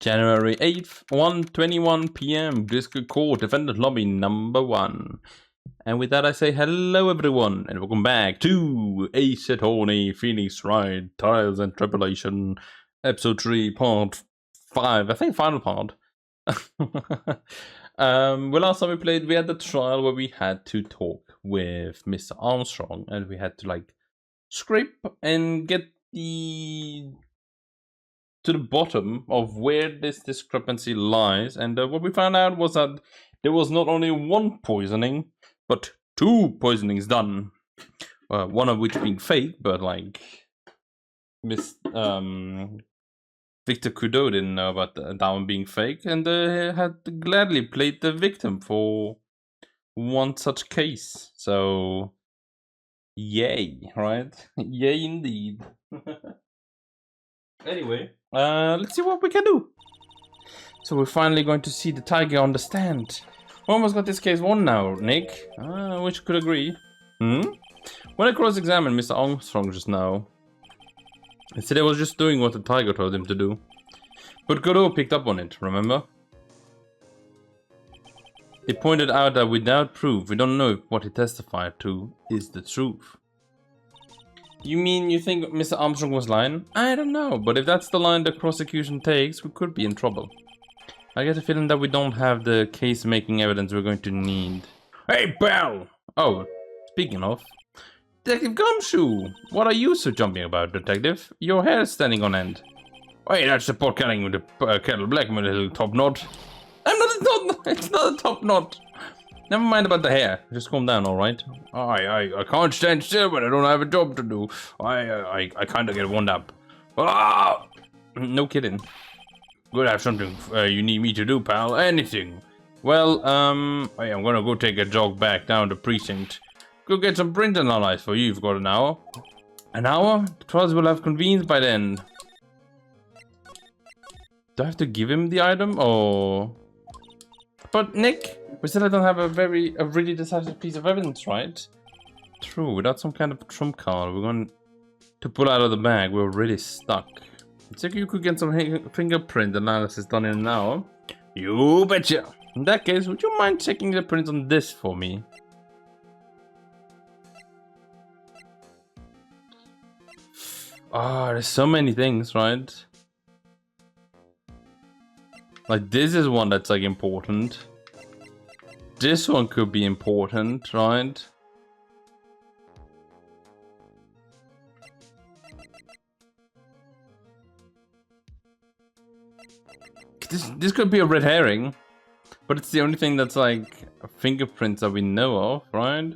January 8th, 1:21 p.m. Discord Court, Defendant Lobby number 1. And with that I say hello everyone, and welcome back to Ace Attorney, Pheonix Wright, Trials and Tribulation, Episode 3, Part 5, I think final part. Well, last time we played, we had the trial where we had to talk with Mr. Armstrong, and we had to, like, scrape and get to the bottom of where this discrepancy lies, and what we found out was that there was not only one poisoning, but 2 poisonings done. One of which being fake, but like Victor Kudo didn't know about that one being fake, and had gladly played the victim for one such case. So, yay, right? Yay indeed. Anyway, let's see what we can do. So we're finally going to see the tiger on the stand. We almost got this case won now, Nick. Which could agree. When I cross-examined Mr. Armstrong just now, he said he was just doing what the tiger told him to do. But Godot picked up on it, remember? He pointed out that without proof, we don't know if what he testified to is the truth. You mean you think Mr. Armstrong was lying? I don't know, but if that's the line the prosecution takes, we could be in trouble. I get a feeling that we don't have the case-making evidence we're going to need. Hey, pal! Oh, speaking of... Detective Gumshoe! What are you so jumping about, Detective? Your hair's standing on end. Hey, that's the pot cutting with the kettle black with a little top knot. I'm not a top knot! It's not a top knot! Never mind about the hair. Just calm down, alright? I can't stand still when I don't have a job to do. I kind of get wound up. Ah! No kidding. Good, have something you need me to do, pal. Anything. Well, I'm gonna go take a jog back down the precinct. Go get some print analyzed for you. You've got an hour. An hour? The trials will have convened by then. Do I have to give him the item, or... But, Nick, we still don't have a really decisive piece of evidence, right? True, without some kind of trump card we're going to pull out of the bag, we're really stuck. It's like you could get some fingerprint analysis done in an hour. You betcha! In that case, would you mind checking the prints on this for me? There's so many things, right? Like, this is one that's, like, important. This one could be important, right? This could be a red herring. But it's the only thing that's, like, fingerprints that we know of, right?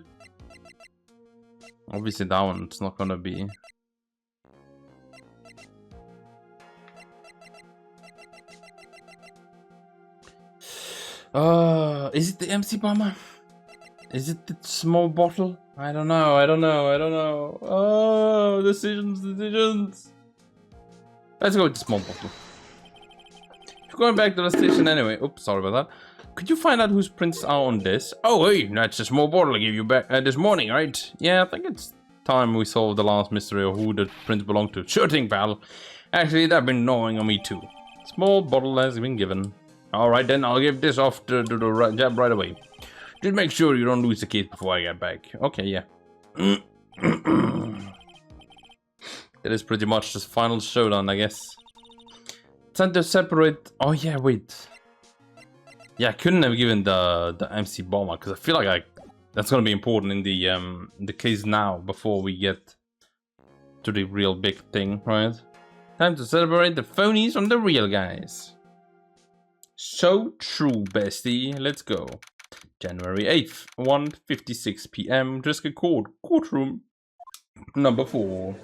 Obviously that one's not gonna be... is it the MC bomber? Is it the small bottle? I don't know. Oh, decisions. Let's go with the small bottle. If you're going back to the station anyway. Oops, sorry about that. Could you find out whose prints are on this? Oh, hey, that's the small bottle I gave you back this morning, right? Yeah, I think it's time we solved the last mystery of who the prints belong to. Sure thing, pal. Actually, that's been gnawing on me too. Small bottle has been given. Alright then, I'll give this off to the jab right away. Just make sure you don't lose the case before I get back. Okay, yeah. That is pretty much the final showdown, I guess. Time to separate... Oh yeah, wait. Yeah, I couldn't have given the MC bomber, because I feel like that's gonna be important in the case now, before we get to the real big thing, right? Time to separate the phonies from the real guys. So true, bestie. Let's go. January 8th, 1:56 p.m. Discord Court, courtroom number 4.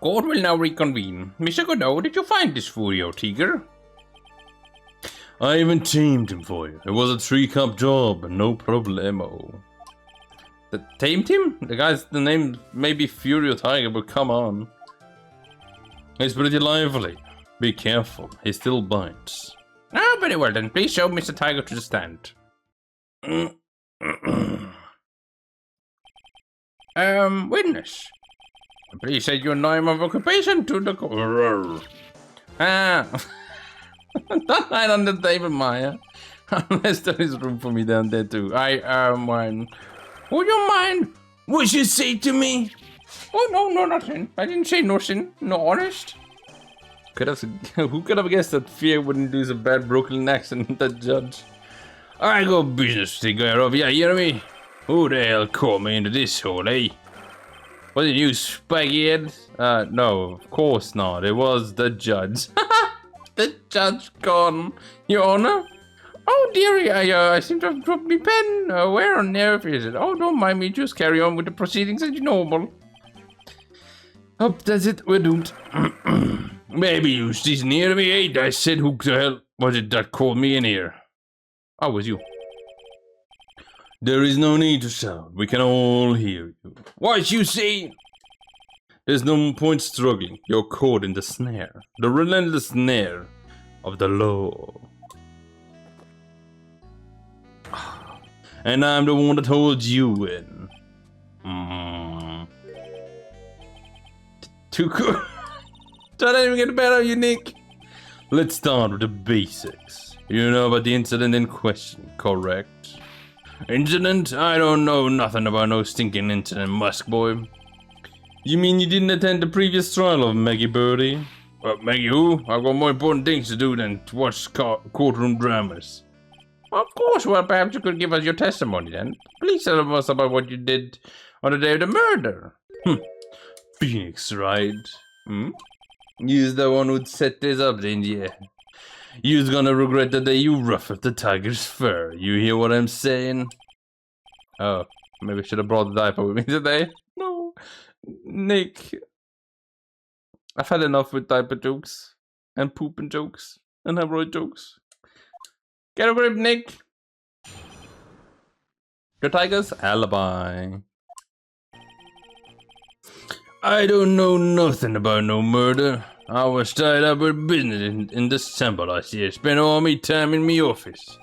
Court will now reconvene. Mr. Godot, did you find this Furio Tiger? I even tamed him for you. It was a 3-cup job, no problemo. Tamed him? The name may be Furio Tiger, but come on. He's pretty lively. Be careful, he still bites. Ah, very well then. Please show Mr. Tiger to the stand. Witness. Please say your name of occupation to the court. That line on the table, Maya. Unless there is room for me down there too. I am one. Would you mind what you say to me? Oh no, nothing. I didn't say nothing. No, honest. Who could have guessed that Fear wouldn't lose a bad Brooklyn accent, that judge? I got business to take care of, yeah, you hear me? Who the hell called me into this hole, eh? Was it you, Spaggy Head? No, of course not. It was the judge. The judge gone, Your Honor? Oh dearie, I seem to have dropped my pen. Where on earth is it? Oh, don't mind me, just carry on with the proceedings as normal. Oh, that's it, we're doomed. Maybe you she's near me, eh? I said, who the hell was it that called me in here? Oh, it was you. There is no need to shout. We can all hear you. What you say? There's no point struggling. You're caught in the snare. The relentless snare of the law. And I'm the one that holds you in. Too cool. Try to even get better, you Nick. Let's start with the basics. You know about the incident in question, correct? Incident? I don't know nothing about no stinking incident, Musk boy. You mean you didn't attend the previous trial of Maggie Birdie? Maggie who? I've got more important things to do than to watch courtroom dramas. Of course, well, perhaps you could give us your testimony then. Please tell us about what you did on the day of the murder. Pheonix Wright. You's the one who'd set this up, didn't you? You's gonna regret the day you ruffled the tiger's fur. You hear what I'm saying? Oh, maybe I should have brought the diaper with me today. No, Nick. I've had enough with diaper jokes, and pooping jokes, and hemorrhoid jokes. Get a grip, Nick. Your tiger's alibi. I don't know nothing about no murder. I was tied up with business in December last year. Spent all me time in me office.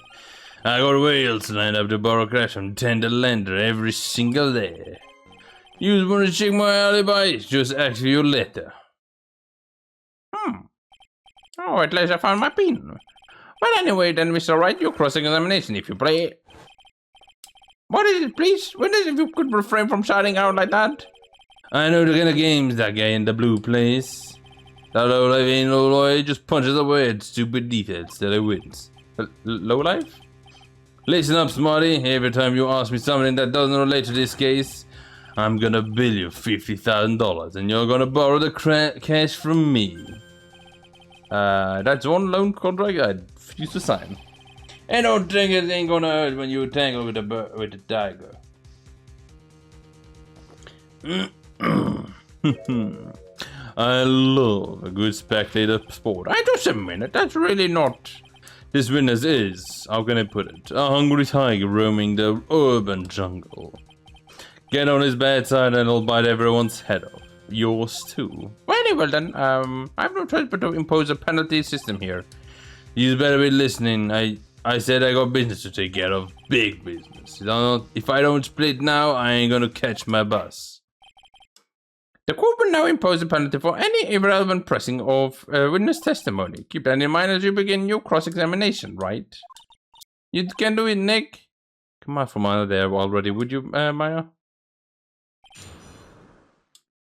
I got whales lined up to borrow cash from tender lender every single day. You just want to check my alibi? Just ask for your letter. Oh, at least I found my pin. Well, anyway, then, Mr. Wright, your cross-examination if you play. What is it, please? Witness, if you could refrain from shouting out like that. I know the kind of games that guy in the blue plays. That lowlife ain't no lawyer, he just punches away at stupid details till he wins. Lowlife? Listen up, Smarty. Every time you ask me something that doesn't relate to this case, I'm gonna bill you $50,000 and you're gonna borrow the cash from me. That's one loan contract I refuse to sign. And don't think it ain't gonna hurt when you tangle with the tiger. I love a good spectator sport. Just a minute, that's really not. This witness is, how can I put it, a hungry tiger roaming the urban jungle. Get on his bad side and he'll bite everyone's head off. Yours too. Very well then, I've no choice but to impose a penalty system here. You better be listening. I said I got business to take care of. Big business. If I don't split now, I ain't gonna catch my bus. The court will now impose a penalty for any irrelevant pressing of witness testimony. Keep that in mind as you begin your cross-examination, right? You can do it, Nick. Come on from out there already, would you, Maya?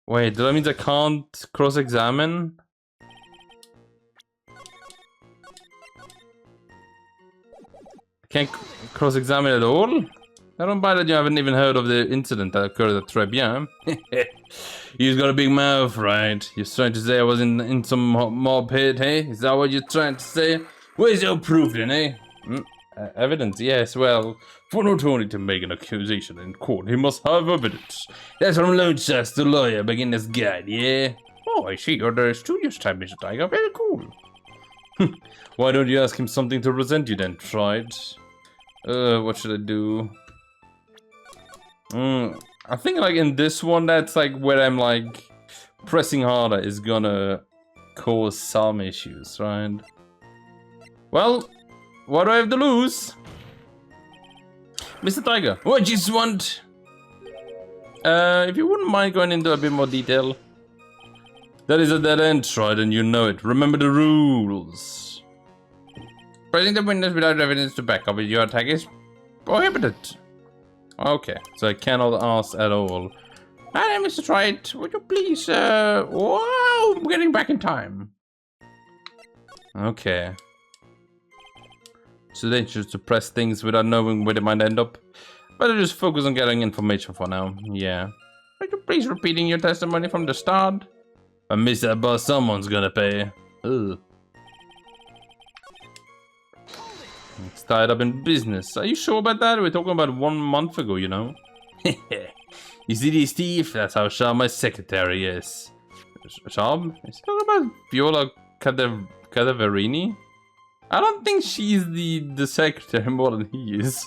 Wait, that means I can't cross-examine? Can't cross-examine at all? I don't buy that you haven't even heard of the incident that occurred at Tribulations. You've got a big mouth, right? You're trying to say I was in some mob pit, hey? Is that what you're trying to say? Where's your proof then, eh? Evidence, yes, well, for an attorney to make an accusation in court, he must have evidence. That's from Lonestar, the lawyer, beginner's guide, yeah? Oh, I see, you're the studious type, Mr. Tiger, very cool. Why don't you ask him something to present you then, tried? What should I do? I think like in this one, that's like where I'm like pressing harder is gonna cause some issues, right? Well, what do I have to lose? Mr. Tiger, what you want? If you wouldn't mind going into a bit more detail. That is a dead end, Stride, and you know it. Remember the rules. Pressing the windows without evidence to back up with your attack is prohibited. Okay, so I cannot ask at all. Hi, Mr. Stride. Would you please, Wow, I'm getting back in time. Okay. So dangerous to press things without knowing where they might end up. Better just focus on getting information for now. Yeah. Would you please repeating your testimony from the start? I miss that boss, someone's gonna pay. Ugh. It's tied up in business. Are you sure about that? We're talking about 1 month ago, you know? You see this thief? That's how sharp my secretary is. Sharp? Is he talking about Viola Cadaverini? I don't think she's the secretary more than he is.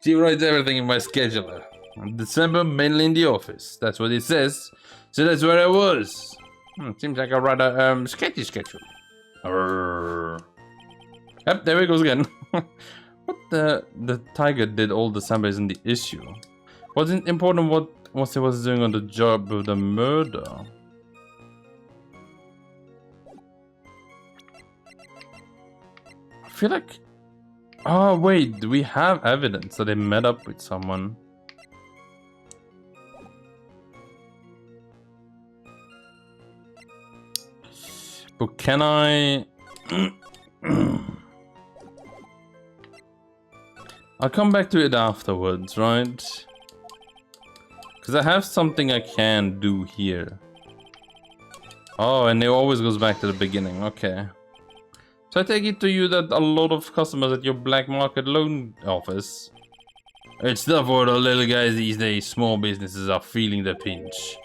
She writes everything in my scheduler. December, mainly in the office. That's what it says. So that's where I was. Seems like a rather sketchy schedule. Yep, there he goes again. What the tiger did all the Sambas in the issue. Wasn't important what he was doing on the job of the murder. I feel like... Oh wait, do we have evidence that they met up with someone? But can I... I'll come back to it afterwards, right? Because I have something I can do here. Oh, and it always goes back to the beginning, okay. So I take it to you that a lot of customers at your black market loan office. It's tough for the little guys these days. Small businesses are feeling the pinch.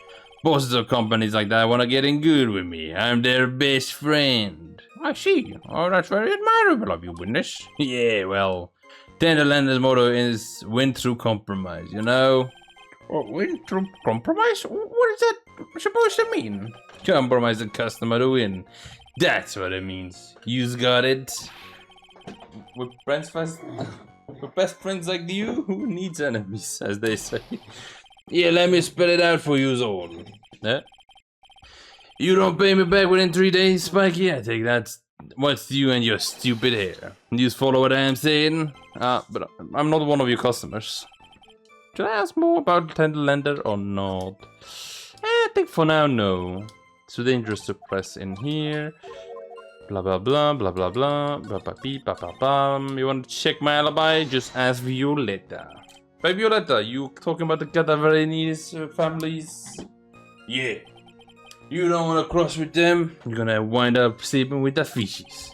Bosses of companies like that want to get in good with me. I'm their best friend. I see. Oh, that's very admirable of you, witness. Yeah, well, Tenderlander's motto is win through compromise, you know? Oh, win through compromise? What is that supposed to mean? Compromise the customer to win. That's what it means. You've got it. With friends fast, with best friends like you, who needs enemies, as they say. Yeah, let me spell it out for you all. Yeah? You don't pay me back within 3 days, Spiky? I think that's what's you and your stupid hair. You just follow what I am saying? But I'm not one of your customers. Should I ask more about Tenderlander or not? I think for now, no. Too dangerous to press in here. Blah blah blah blah blah blah blah blah blah blah blah. You want to check my alibi? Just ask Violetta. By Violetta, you talking about the Cadaverini's families? Yeah. You don't want to cross with them, you're gonna wind up sleeping with the fishes.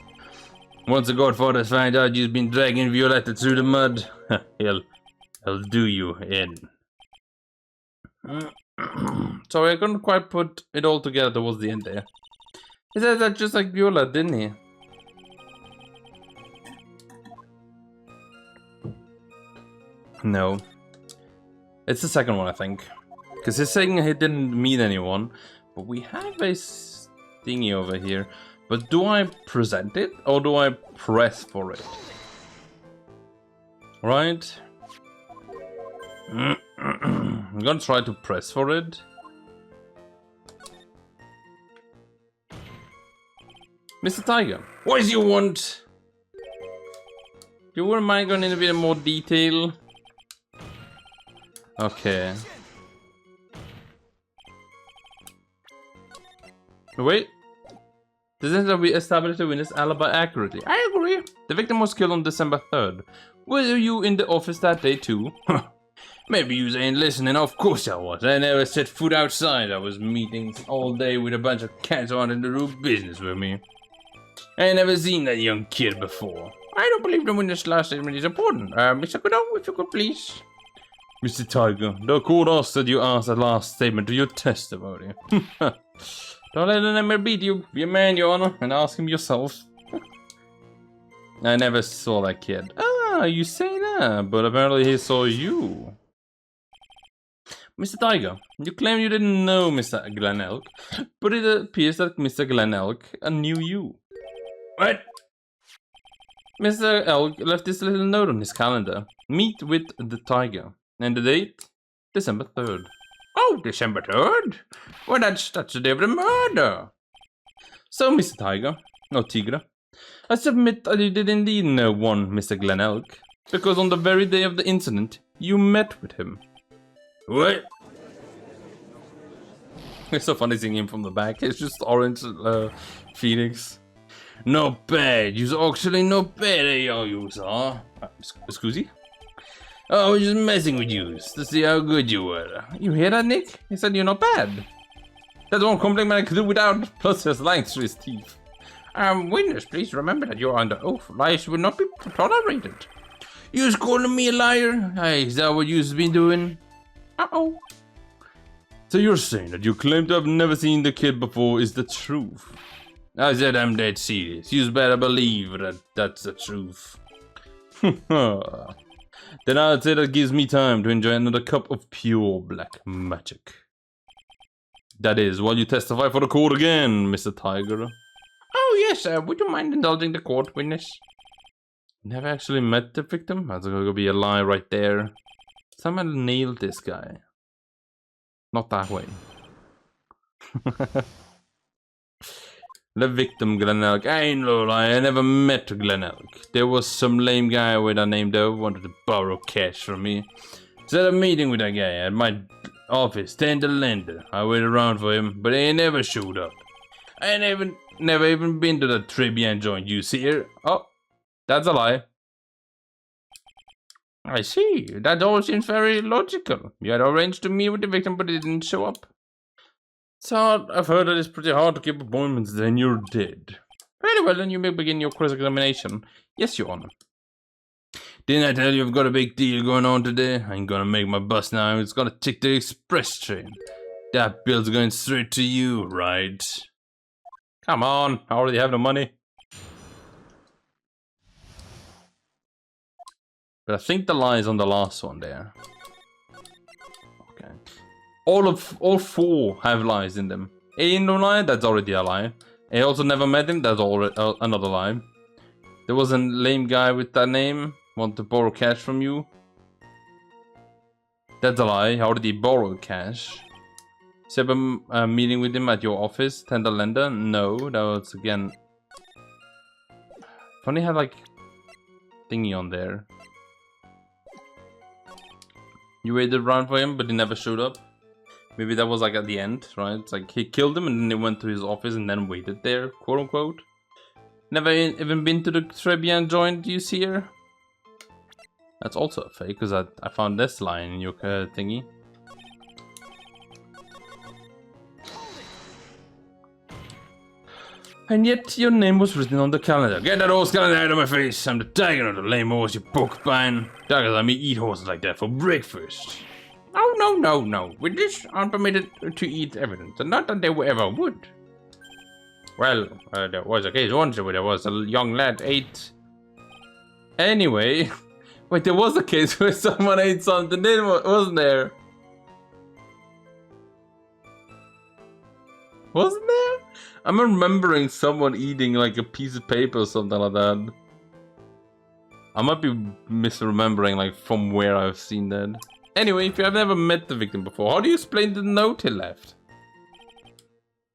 Once the Godfathers find out you've been dragging Violetta through the mud, he'll do you in. Sorry, I couldn't quite put it all together towards the end there. He said that just like Viola, didn't he? No. It's the second one, I think. Because he's saying he didn't meet anyone. But we have a thingy over here. But do I present it or do I press for it? Right? I'm gonna try to press for it. Mr. Tiger, what do you want? You wouldn't mind going in a bit more detail? Okay. Wait. Doesn't that we establish the witness alibi accurately? I agree. The victim was killed on December 3rd. Were you in the office that day too? Maybe you ain't listening. Of course I was. I never set foot outside. I was meetings all day with a bunch of cats wanting to do business with me. I ain't never seen that young kid before. I don't believe the witness last statement is important. Mr. Godot, if you could please. Mr. Tiger, the court asked that you answer the last statement to your testimony. Don't let him beat you. Be a man, Your Honor, and ask him yourself. I never saw that kid. Ah, you say that, but apparently he saw you. Mr. Tiger, you claim you didn't know Mr. Glenelg, but it appears that Mr. Glenelg knew you. What? Mr. Elk left this little note on his calendar. Meet with the Tiger. And the date? December 3rd. Oh, December 3rd? Well, that's the day of the murder. So, Mr. Tiger, or Tigre, I submit that you did indeed know one Mr. Glenelg, because on the very day of the incident, you met with him. What? It's so funny seeing him from the back. It's just orange Pheonix. Not bad. You're actually not bad, you are. Excuse me? Oh, I was just messing with you to see how good you were. You hear that, Nick? He said you're not bad. That's one compliment I could do without, plus his lines through his teeth. Witness, please remember that you're under oath. Lies will not be tolerated. You was calling me a liar? Hey, is that what you've been doing? Uh-oh. So you're saying that you claim to have never seen the kid before is the truth? I said I'm dead serious. You better believe that that's the truth. Then I'd say that gives me time to enjoy another cup of pure black magic. That is, while you testify for the court again, Mr. Tiger. Oh yes, would you mind indulging the court, witness? Never actually met the victim? That's gonna be a lie right there. Someone nailed this guy. Not that way. The victim, Glenelg. I ain't no lie, I never met Glenelg. There was some lame guy with a name though, wanted to borrow cash from me. Set a meeting with that guy at my office, tender lender. I waited around for him, but he never showed up. I ain't never even been to the Tribune joint you see here. Oh, that's a lie. I see, that all seems very logical. You had arranged to meet with the victim, but he didn't show up. So I've heard that it's pretty hard to keep appointments, then you're dead. Very well, then you may begin your cross-examination. Yes, Your Honor. Didn't I tell you I've got a big deal going on today? I ain't gonna make my bus now, it's gonna take the express train. That bill's going straight to you, right? Come on, I already have the money. But I think the lie is on the last one there. Okay. All four have lies in them. Ain't no lie, that's already a lie. I also never met him, that's already another lie. There was a lame guy with that name, want to borrow cash from you. That's a lie, I already borrowed cash. Set a meeting with him at your office, tender lender? No, that was again. Funny had like thingy on there. You waited around for him, but he never showed up. Maybe that was like at the end, right? It's like he killed him and then he went to his office and then waited there, quote unquote. Never even been to the Tribune joint you see here? That's also a fake, because I found this line in your thingy. And yet your name was written on the calendar. Get that horse calendar out of my face. I'm the tiger of the lame horse, you porcupine. Tigers let me eat horses like that for breakfast. Oh, no. With this, I'm permitted to eat evidence, and not that they ever would. Well, there was a case once where there was a young lad ate... Anyway... Wait, there was a case where someone ate something, wasn't there? Wasn't there? I'm remembering someone eating like a piece of paper or something like that. I might be misremembering like from where I've seen that. Anyway, if you have never met the victim before, how do you explain the note he left?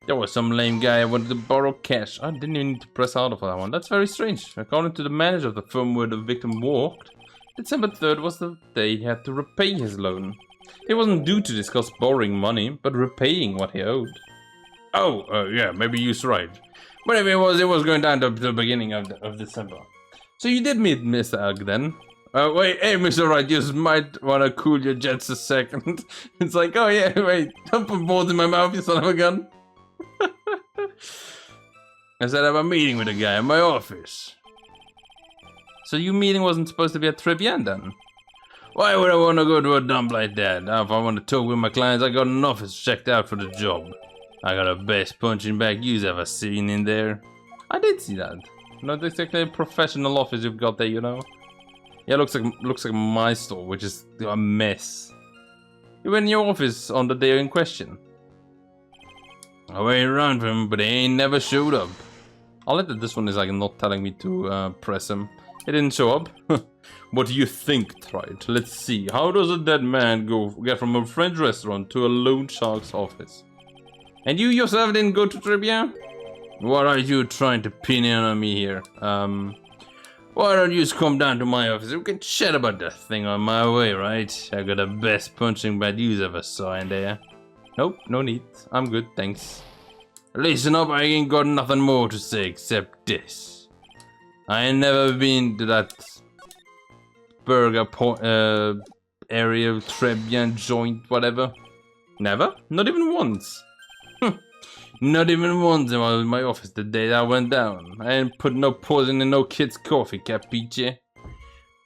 There was some lame guy who wanted to borrow cash. I didn't even need to press out for that one. That's very strange. According to the manager of the firm where the victim worked, December 3rd was the day he had to repay his loan. He wasn't due to discuss borrowing money, but repaying what he owed. Oh, yeah, maybe you're right. Whatever it was going down to the beginning of December. So you did meet Mr. Ugg then? Wait, hey, Mr. Wright, you might want to cool your jets a second. It's like, oh yeah, wait, don't put balls in my mouth, you son of a gun. I said I have a meeting with a guy in my office. So your meeting wasn't supposed to be at Tribune then? Why would I want to go to a dump like that? Now, if I want to talk with my clients, I got an office checked out for the job. I got the best punching bag you've ever seen in there. I did see that. Not exactly a professional office you've got there, you know. Yeah, looks like my store, which is a mess. You went in your office on the day in question. I waited around for him, but he ain't never showed up. I'll let that this one is like not telling me to press him. He didn't show up. What do you think, right? Let's see. How does a dead man get from a French restaurant to a loan shark's office? And you yourself didn't go to Tribia? What are you trying to pin in on me here? Why don't you just come down to my office? We can chat about that thing on my way, right? I got the best punching bag you ever saw in there. Nope, no need. I'm good, thanks. Listen up, I ain't got nothing more to say except this. I ain't never been to that burger area, Trebian joint, whatever. Never? Not even once. Not even once when I was in my office the day that went down. I ain't put no poison in no kid's coffee, capiche?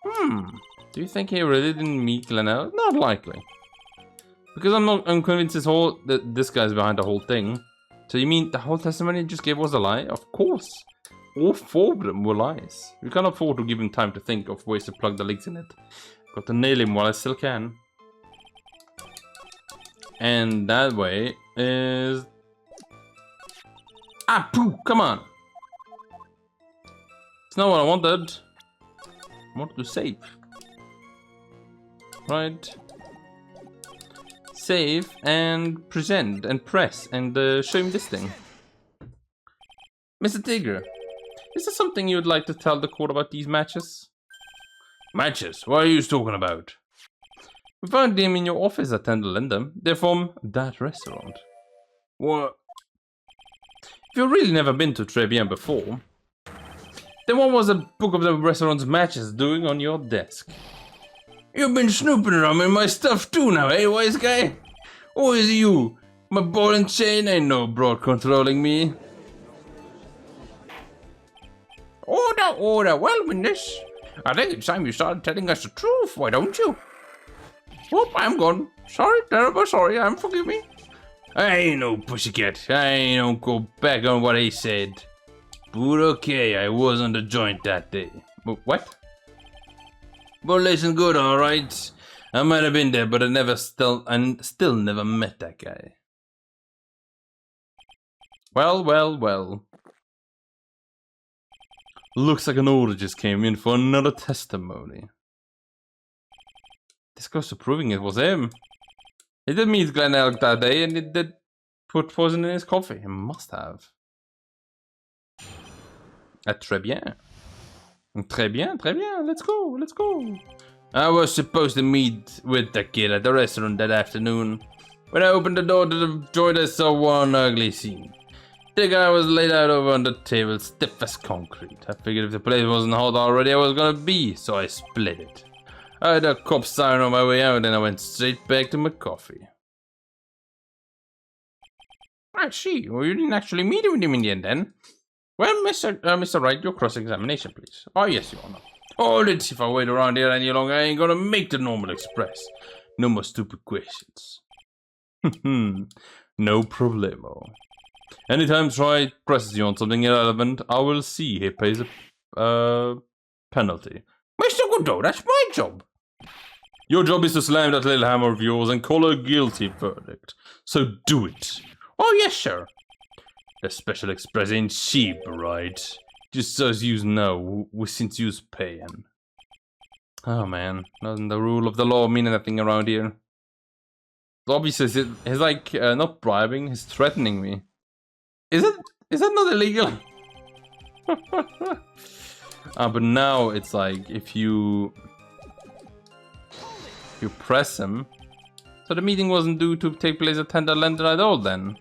Do you think he really didn't meet Glenelg? Not likely. Because I'm convinced this guy's behind the whole thing. So you mean the whole testimony he just gave was a lie? Of course. All 4 of them were lies. We can't afford to give him time to think of ways to plug the leaks in it. Got to nail him while I still can. And that way is... Ah, poo, come on. It's not what I wanted. I wanted to save. Right. Save and present and press and show him this thing. Mr. Tigger, is there something you would like to tell the court about these matches? Matches? What are you talking about? We found them in your office at Tenderlendem. They're from that restaurant. What? If you've really never been to Trebian before, then what was the book of the restaurant's matches doing on your desk? You've been snooping around in my stuff too now, eh, wise guy? Who is you? My ball and chain ain't no broad controlling me. Order, well, witness. I think it's time you started telling us the truth, why don't you? Whoop, I'm gone. Sorry, terrible sorry, forgive me. I ain't no pussycat. I don't go back on what he said. But okay, I was on the joint that day. What? Well, listen good, alright. I might have been there, but I still never met that guy. Well. Looks like an order just came in for another testimony. This goes to proving it was him. He did meet Glenelg that day and he did put poison in his coffee. He must have. Très bien. Très bien, let's go. I was supposed to meet with the kid at the restaurant that afternoon. When I opened the door to the joint, I saw one ugly scene. The guy was laid out over on the table, stiff as concrete. I figured if the place wasn't hot already, I was gonna be, so I split it. I had a cop siren on my way out and I went straight back to my coffee. I see. Well, you didn't actually meet with him in the end then? Well, Mr. Wright, your cross-examination, please. Oh, yes, Your Honor. Oh, let's see if I wait around here any longer, I ain't gonna make the normal express. No more stupid questions. No problemo. Anytime Wright presses you on something irrelevant, I will see he pays a penalty. Mr. Godot, that's my job. Your job is to slam that little hammer of yours and call a guilty verdict. So do it. Oh, yes, sir. The special express ain't cheap, right? Just so you know, since you's paying. Oh, man. Doesn't the rule of the law mean anything around here? Obviously, he's like, not bribing, he's threatening me. Is that not illegal? But now it's like, if you press him. So the meeting wasn't due to take place at Tenderlendem at all then.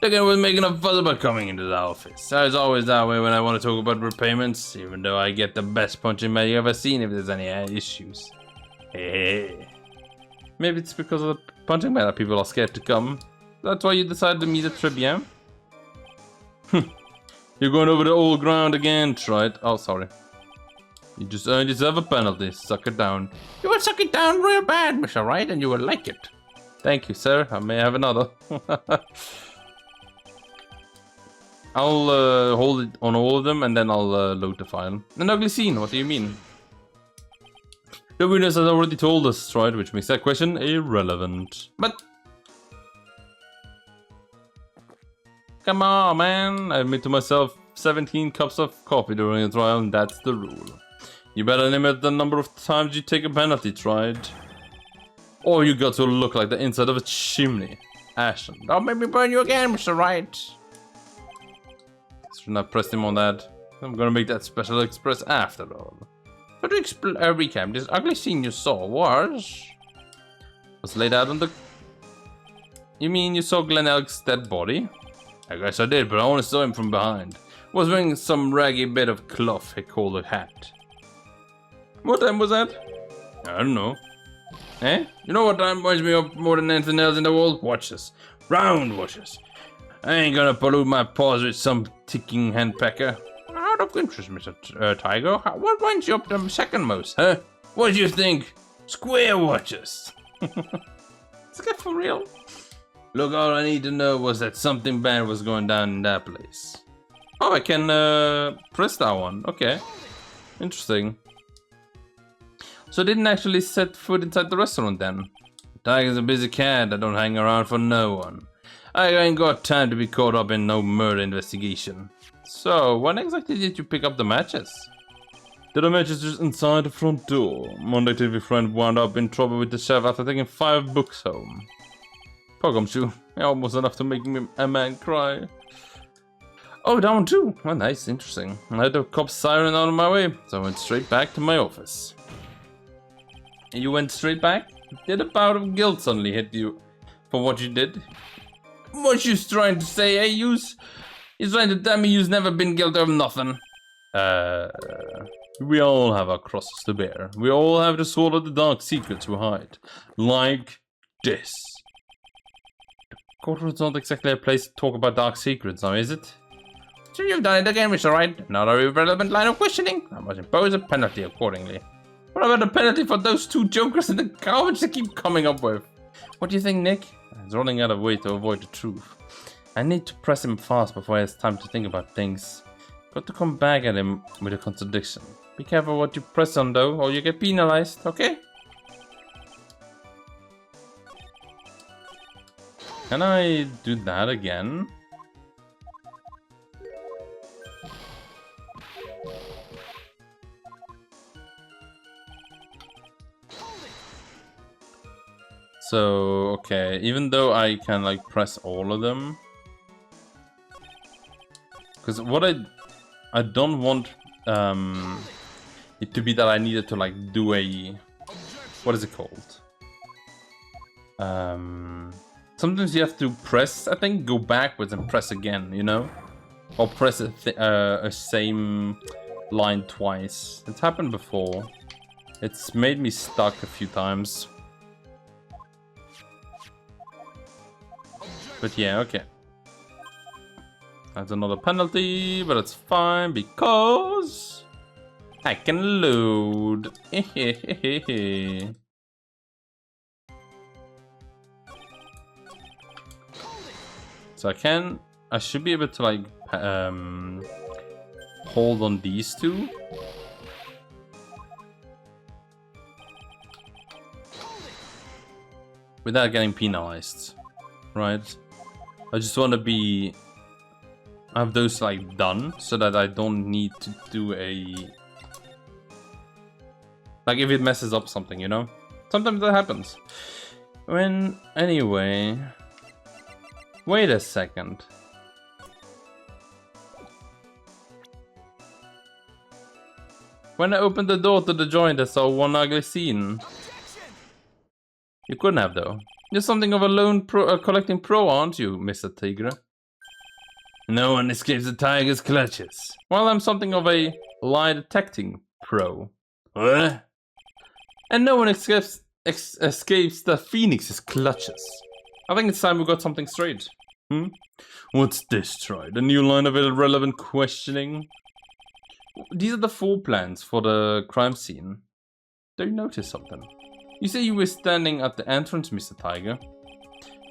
The guy was making a fuss about coming into the office. It's always that way when I want to talk about repayments, even though I get the best punching bag you've ever seen if there's any issues. Hey. Maybe it's because of the punching bag that people are scared to come. That's why you decided to meet at Tribia. You're going over the old ground again, right? Oh, sorry. You just earned yourself a penalty. Suck it down. You will suck it down real bad, Mr. Wright, and you will like it. Thank you, sir. I may have another. I'll hold it on all of them, and then I'll load the file. An ugly scene, what do you mean? The witness has already told us, right? Which makes that question irrelevant. But... come on, man. I admit to myself 17 cups of coffee during the trial, and that's the rule. You better limit the number of times you take a penalty, tried. Or you got to look like the inside of a chimney. Ashen. Don't make me burn you again, Mr. Wright. Shouldn't have pressed him on that. I'm gonna make that special express after all. But to recap, this ugly scene you saw was laid out on the... You mean you saw Glenn Elk's dead body? I guess I did, but I only saw him from behind. Was wearing some raggy bit of cloth he called a hat. What time was that? I don't know. Eh? You know what time reminds me of more than anything else in the world? Watches. Round watches. I ain't gonna pollute my paws with some ticking handpecker. Out of interest, Mr. Tiger, what winds you up the second most, huh? What do you think? Square watches. Is that for real? Look, all I need to know was that something bad was going down in that place. Oh, I can press that one. Okay. Interesting. So I didn't actually set foot inside the restaurant then. Tiger's a busy cat. I don't hang around for no one. I ain't got time to be caught up in no murder investigation. So, when exactly did you pick up the matches? The matches just inside the front door. Monday TV friend wound up in trouble with the chef after taking 5 books home. Pogumshoe, almost enough to make me a man cry. Oh, that one too. Oh, nice, interesting. I had the cop siren out of my way, so I went straight back to my office. You went straight back? Did a bout of guilt suddenly hit you for what you did? What you trying to say, eh, Yous? You're trying to tell me you've never been guilty of nothing? We all have our crosses to bear. We all have to swallow the dark secrets we hide. Like this. The courtroom's not exactly a place to talk about dark secrets now, is it? So you've done it again, Mr. Wright. Not a relevant line of questioning. I must impose a penalty accordingly. What about a penalty for those 2 jokers in the garbage they keep coming up with? What do you think, Nick? He's running out of way to avoid the truth. I need to press him fast before he has time to think about things. Got to come back at him with a contradiction. Be careful what you press on though, or you get penalized, okay? Can I do that again? So, okay, even though I can like press all of them. Because what I don't want it to be that I needed to like do a, what is it called? Sometimes you have to press, I think, go backwards and press again, you know? Or press a same line twice. It's happened before. It's made me stuck a few times. But yeah, okay. That's another penalty, but it's fine because I can load. So I should be able to like hold on these 2. Without getting penalized, right? I just want to have those like done so that I don't need to do a, like if it messes up something, you know? Sometimes that happens. Anyway, wait a second. When I opened the door to the joint, I saw one ugly scene. You couldn't have though. You're something of a lone collecting pro, aren't you, Mr. Tigre? No one escapes the tiger's clutches. Well, I'm something of a lie detecting pro. What? And no one escapes the Phoenix's clutches. I think it's time we got something straight. What's this, Troy? The new line of irrelevant questioning? These are the 4 plans for the crime scene. Do you notice something? You say you were standing at the entrance, Mr. Tiger.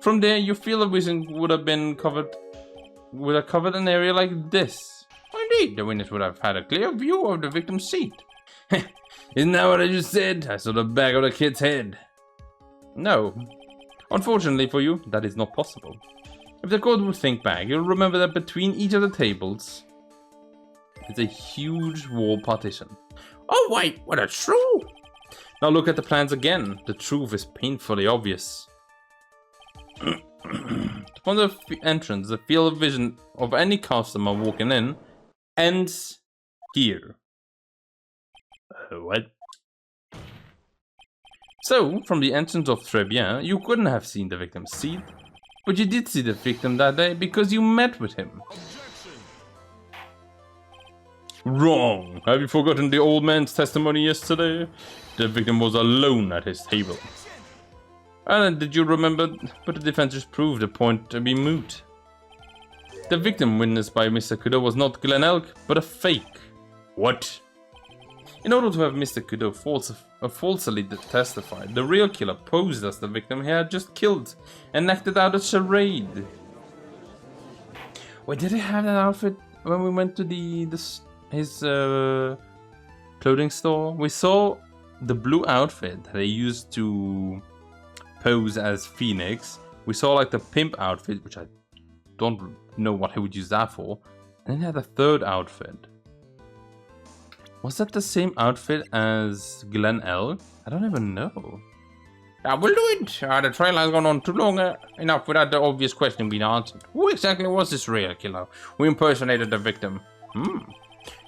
From there, you feel a vision would have covered an area like this. Indeed, the witness would have had a clear view of the victim's seat. Isn't that what I just said? I saw the back of the kid's head. No. Unfortunately for you, that is not possible. If the court would think back, you'll remember that between each of the tables is a huge wall partition. Oh wait, what a true! Now look at the plans again. The truth is painfully obvious. Upon the entrance, the field of vision of any customer walking in ends here. What? So, from the entrance of Tribulations, you couldn't have seen the victim's seat, but you did see the victim that day because you met with him. Wrong! Have you forgotten the old man's testimony yesterday? The victim was alone at his table. And did you remember? But the defenders proved the point to be moot. The victim witnessed by Mr. Kudo was not Glen Elk, but a fake. What? In order to have Mr. Kudo falsely testified, the real killer posed as the victim he had just killed and acted out a charade. Wait, did he have that outfit when we went to his clothing store? We saw the blue outfit that they used to pose as Pheonix. We saw like the pimp outfit, which I don't know what he would use that for. And then he had a third outfit. Was that the same outfit as Glen Elk? I don't even know. We'll do it. The trial has gone on too long enough without the obvious question being answered. Who exactly was this real killer who impersonated the victim?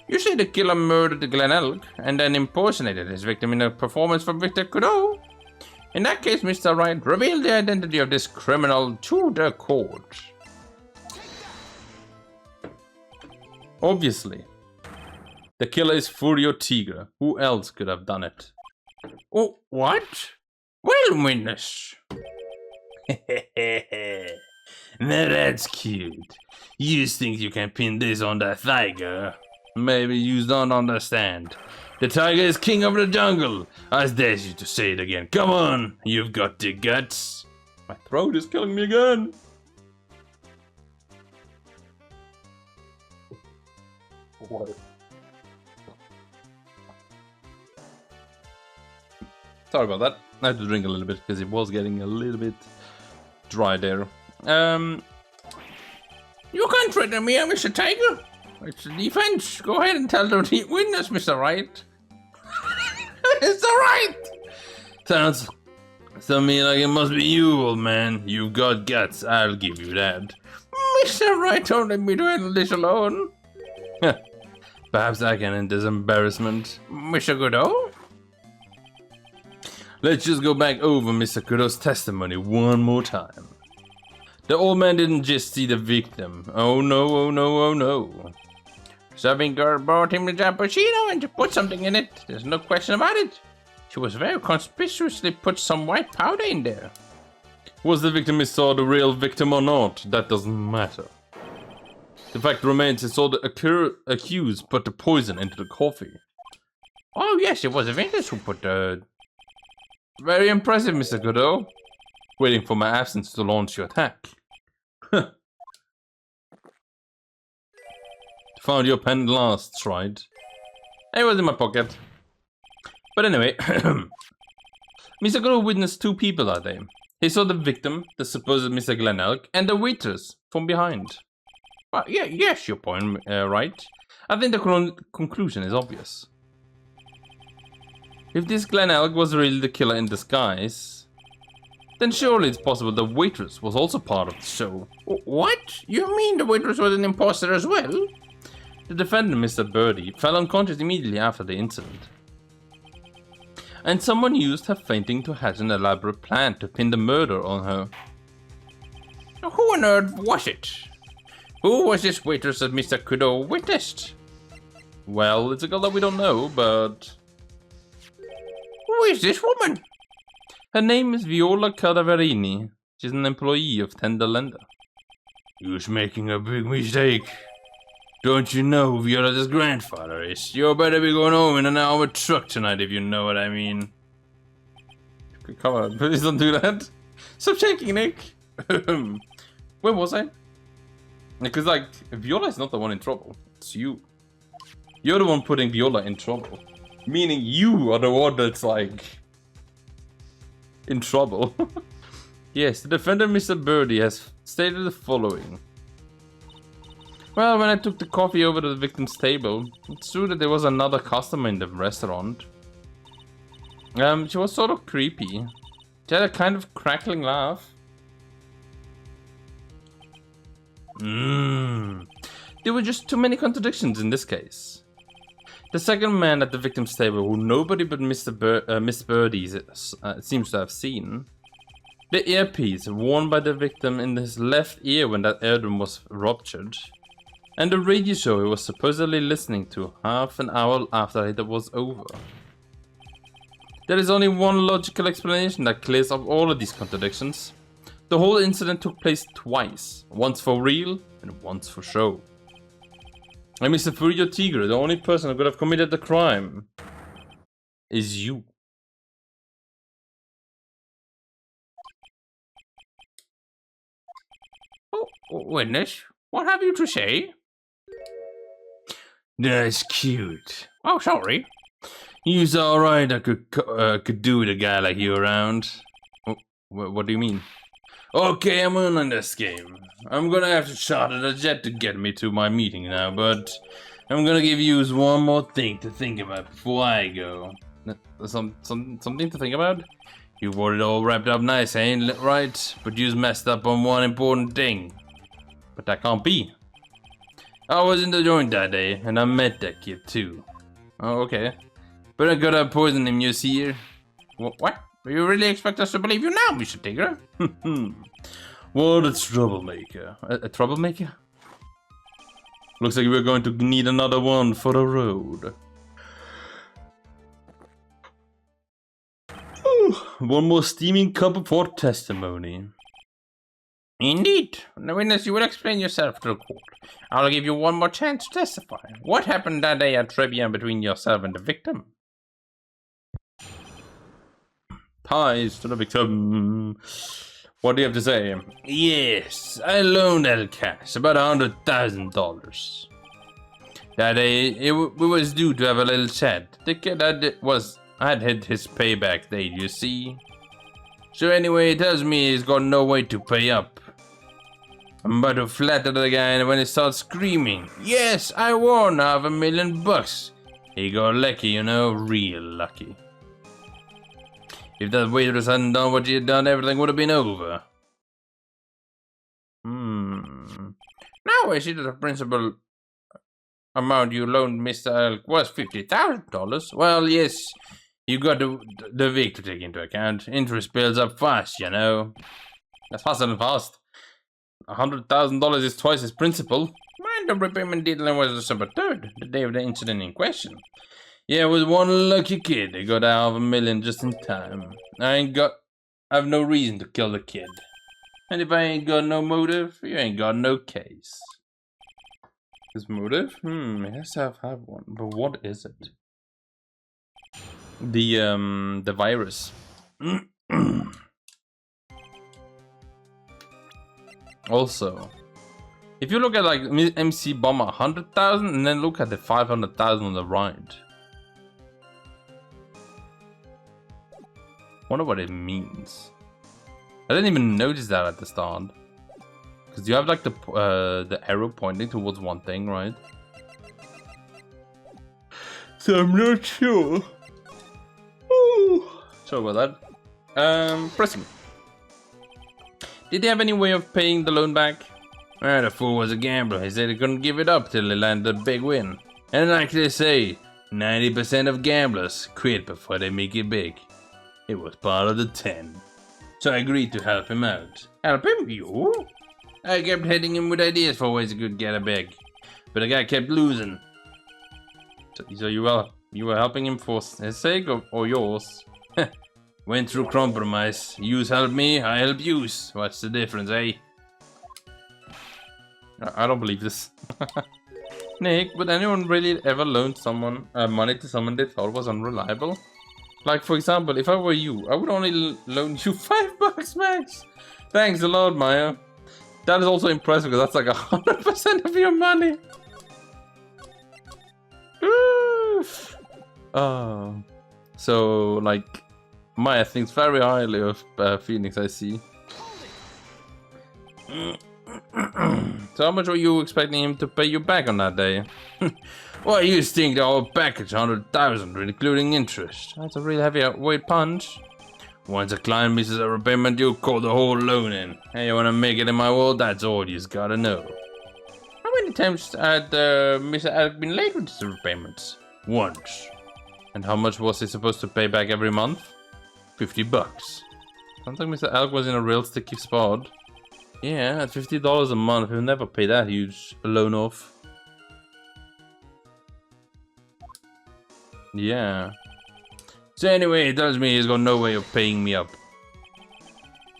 You say the killer murdered Glen Elk and then impersonated his victim in a performance for Mr. Kudo? In that case, Mr. Wright, reveal the identity of this criminal to the court. Obviously. The killer is Furio Tigre. Who else could have done it? Oh, what? Well, witness. Now that's cute. You think you can pin this on the tiger? Maybe you don't understand. The tiger is king of the jungle. I dare you to say it again. Come on, you've got the guts. My throat is killing me again. What? Sorry about that. I had to drink a little bit because it was getting a little bit dry there. You can't threaten me, Mr. Tiger. It's a defense. Go ahead and tell the witness, Mr. Wright. Mr. Wright! Sounds to me like it must be you, old man. You've got guts, I'll give you that. Mr. Wright, don't let me handle this alone. Perhaps I can end this embarrassment. Mr. Kudo? Let's just go back over Mr. Kudo's testimony one more time. The old man didn't just see the victim. Oh no, oh no, oh no. Serving girl brought him the cappuccino and put something in it. There's no question about it. She was very conspicuously put some white powder in there. Was the victim he saw the real victim or not? That doesn't matter. The fact remains he saw the accused put the poison into the coffee. Oh yes, it was the witness who put the... Very impressive, Mr. Kudo. Waiting for my absence to launch your attack. Found your pen last, right? It was in my pocket. But anyway, Mr. Kudo witnessed two people that day. He saw the victim, the supposed Mr. Glen Elk, and the waitress from behind. Yes, your point, right? I think the conclusion is obvious. If this Glen Elk was really the killer in disguise, then surely it's possible the waitress was also part of the show. What? You mean the waitress was an imposter as well? The defendant, Mr. Birdie, fell unconscious immediately after the incident. And someone used her fainting to hatch an elaborate plan to pin the murder on her. Who on earth was it? Who was this waitress that Mr. Kudo witnessed? Well, it's a girl that we don't know, but... Who is this woman? Her name is Viola Cadaverini. She's an employee of Tenderlender. You're making a big mistake. Don't you know who Viola's grandfather is? You better be going home in an armored truck tonight, if you know what I mean. Come on, please don't do that. Stop shaking, Nick. Where was I? Because, like, Viola is not the one in trouble. It's you. You're the one putting Viola in trouble. Meaning you are the one that's, like, in trouble. Yes, the defendant, Mr. Birdie, has stated the following. Well, when I took the coffee over to the victim's table, it's true that there was another customer in the restaurant. She was sort of creepy. She had a kind of crackling laugh. There were just too many contradictions in this case. The second man at the victim's table, who nobody but Miss Birdie seems to have seen. The earpiece worn by the victim in his left ear when that eardrum was ruptured. And the radio show he was supposedly listening to half an hour after it was over. There is only one logical explanation that clears up all of these contradictions. The whole incident took place twice, once for real and once for show. And Mr. Furio Tigre, the only person who could have committed the crime, is you. Oh, witness, what have you to say? That's cute. Oh, sorry. You's alright, I could do with a guy like you around. Oh, what do you mean? Okay, I'm on this game. I'm gonna have to charter the jet to get me to my meeting now, but I'm gonna give you one more thing to think about before I go. Something to think about? You've got it all wrapped up nice, ain't it, right? But you's messed up on one important thing. But that can't be. I was in the joint that day, and I met that kid too. Oh, okay. But I gotta poison him, you see here. What? You really expect us to believe you now, Mr. Tigre? What a troublemaker. A troublemaker? Looks like we're going to need another one for the road. One more steaming cup for testimony. Indeed. The witness, you will explain yourself to the court. I'll give you one more chance to testify. What happened that day at Trivia between yourself and the victim? Ties to the victim. What do you have to say? Yes, I loaned El Cash about $100,000. That day, we was due to have a little chat. The kid had hit his payback date, you see. So anyway, he tells me he's got no way to pay up. I'm about to flatter the guy when he starts screaming, "Yes, I won $500,000. He got lucky, you know, real lucky. If that waitress hadn't done what she had done, everything would have been over." Now I see that the principal amount you loaned Mr. Elk was $50,000. Well, yes, you got the week to take into account. Interest builds up fast, you know. That's faster than fast. $100,000 is twice his principal. And the repayment deadline was December 3rd, the day of the incident in question. Yeah, it was one lucky kid. They got $500,000 just in time. I have no reason to kill the kid. And if I ain't got no motive, you ain't got no case. His motive? It has to have one. But what is it? The virus. Also, if you look at like MC Bomber 100,000 and then look at the 500,000 on the right. Wonder what it means. I didn't even notice that at the start. Because you have like the arrow pointing towards one thing, right? So I'm not sure. Ooh. Sorry about that. Pressing. Did they have any way of paying the loan back? The fool was a gambler. He said he couldn't give it up till he landed a big win. And like they say, 90% of gamblers quit before they make it big. It was part of the 10. So I agreed to help him out. Help him? You? I kept hitting him with ideas for ways he could get a big. But the guy kept losing. So you were helping him for his sake or yours? Went through compromise. Yous help me, I help yous. What's the difference, eh? I don't believe this. Nick, would anyone really ever loan someone money to someone they thought was unreliable? Like, for example, if I were you, I would only loan you $5 max. Thanks a lot, Maya. That is also impressive because that's like 100% of your money. Oof. Oh. So, like, Maya thinks very highly of Pheonix, I see. So how much were you expecting him to pay you back on that day? Well, you think the whole package 100,000, including interest. That's a really heavyweight punch. Once a client misses a repayment, you call the whole loan in. Hey, you wanna make it in my world? That's all you just gotta know. How many times had Mr. Alec been late with his repayments? Once. And how much was he supposed to pay back every month? $50. Sounds like Mr. Alec was in a real sticky spot. Yeah, at $50 a month, he'll never pay that huge loan off. Yeah. So anyway, he tells me he's got no way of paying me up.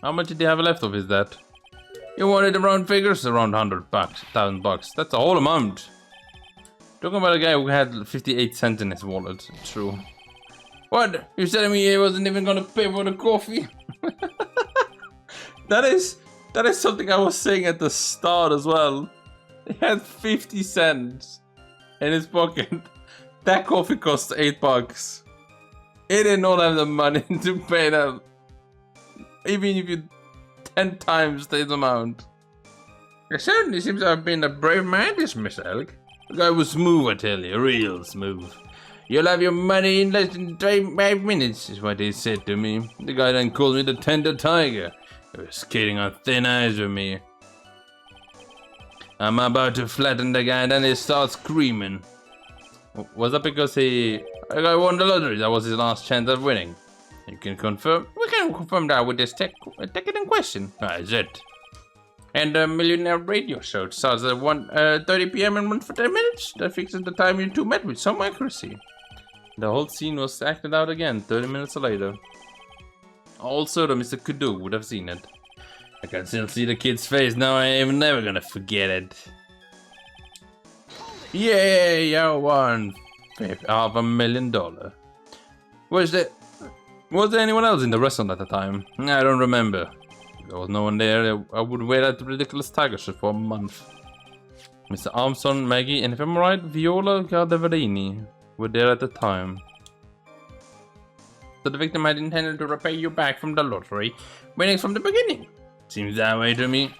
How much did he have left of his debt? You wanted the round figures? Around $100,000. That's the whole amount. Talking about a guy who had 58 cents in his wallet. True. What? You're telling me he wasn't even gonna pay for the coffee? That is something I was saying at the start as well. He had 50 cents in his pocket. That coffee cost $8. He did not have the money to pay that. Even if you 10 times this amount. It certainly seems to have been a brave man, this Mr. Elk. The guy was smooth, I tell you, real smooth. You'll have your money in less than 5 minutes, is what he said to me. The guy then called me the tender tiger. He was skating on thin ice with me. I'm about to flatten the guy, and then he starts screaming. Was that because the guy won the lottery? That was his last chance at winning. You can confirm? We can confirm that with this ticket in question. That is it. And the Millionaire Radio Show starts at 1:30 p.m. and runs for 10 minutes. That fixes the time you two met with some accuracy. The whole scene was acted out again 30 minutes later. Also, the Mr. Kudu would have seen it. I can still see the kid's face now. I am never gonna forget it. Yay! I won $500,000. Was there anyone else in the restaurant at the time? I don't remember. There was no one there. I would wear that ridiculous tiger shirt for a month. Mr. Armstrong, Maggie, and if I'm right, Viola Gardaverini were there at the time. So the victim had intended to repay you back from the lottery, winning from the beginning. Seems that way to me.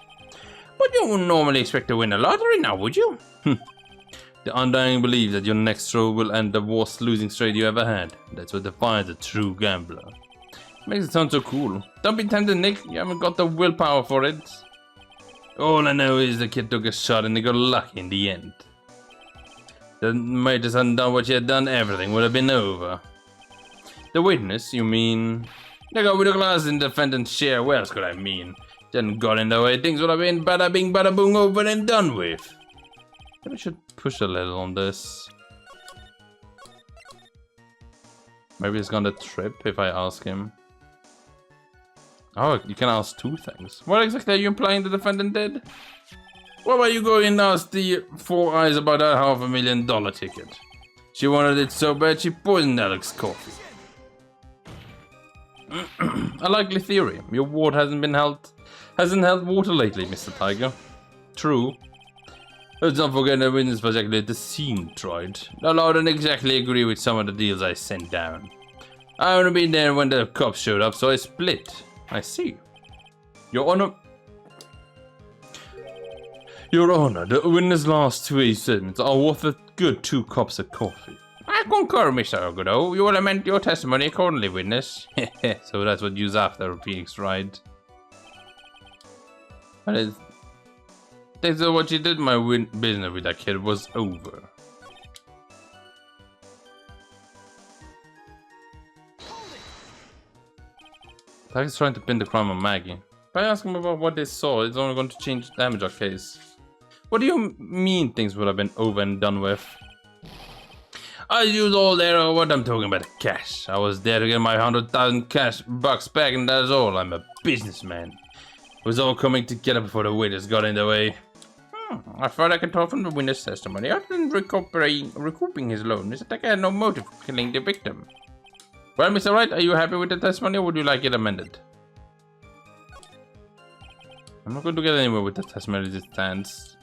But you wouldn't normally expect to win a lottery now, would you? The undying belief that your next throw will end the worst losing streak you ever had. That's what defines a true gambler. Makes it sound so cool. Don't be tempted, Nick. You haven't got the willpower for it. All I know is the kid took a shot and he got lucky in the end. The mate just hadn't done what she had done, everything would have been over. The witness, you mean? The guy with the glass in the defendant's chair. What else could I mean? Didn't got in the way. Things would have been bada bing bada boom over and done with. Maybe I should push a little on this. Maybe he's gonna trip if I ask him. Oh, you can ask two things. What exactly are you implying the defendant did? What about you going and ask the Four Eyes about that $500,000 ticket? She wanted it so bad she poisoned Alex's coffee. A likely theory. Your ward hasn't held water lately, Mr. Tiger. True. Let's not forget the witness was actually at the scene tried. The law didn't exactly agree with some of the deals I sent down. I only been there when the cops showed up, so I split. I see. Your Honor, the witness' last two statements are worth a good 2 cups of coffee. I concur, Mr. Ogodo. You will amend your testimony accordingly, witness. So that's what you's after, Pheonix Wright. But that's what you did. My business with that kid was over. Tiger's trying to pin the crime on Maggie. If I ask him about what they saw, it's only going to change the damage our case. What do you mean things would have been over and done with? I used all there or what I'm talking about, cash. I was there to get my 100,000 bucks back, and that's all. I'm a businessman. It was all coming together before the witness got in the way. I thought I could talk from the witness' testimony. Other than recouping his loan, Mr. Tucker had no motive for killing the victim. Well, Mr. Wright, are you happy with the testimony, or would you like it amended? I'm not going to get anywhere with the testimony as it stands.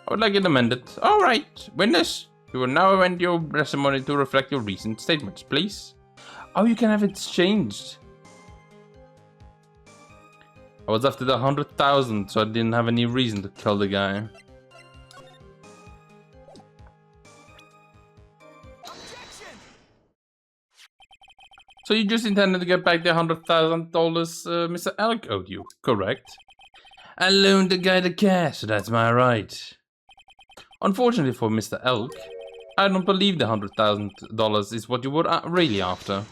I would like it amended. All right, witness. You will now amend your testimony to reflect your recent statements, please. Oh, you can have it changed. I was after the 100,000, so I didn't have any reason to kill the guy. So you just intended to get back the $100,000 Mr. Elk owed you, correct? I loaned the guy the cash, so that's my right. Unfortunately for Mr. Elk, I don't believe the $100,000 is what you were really after.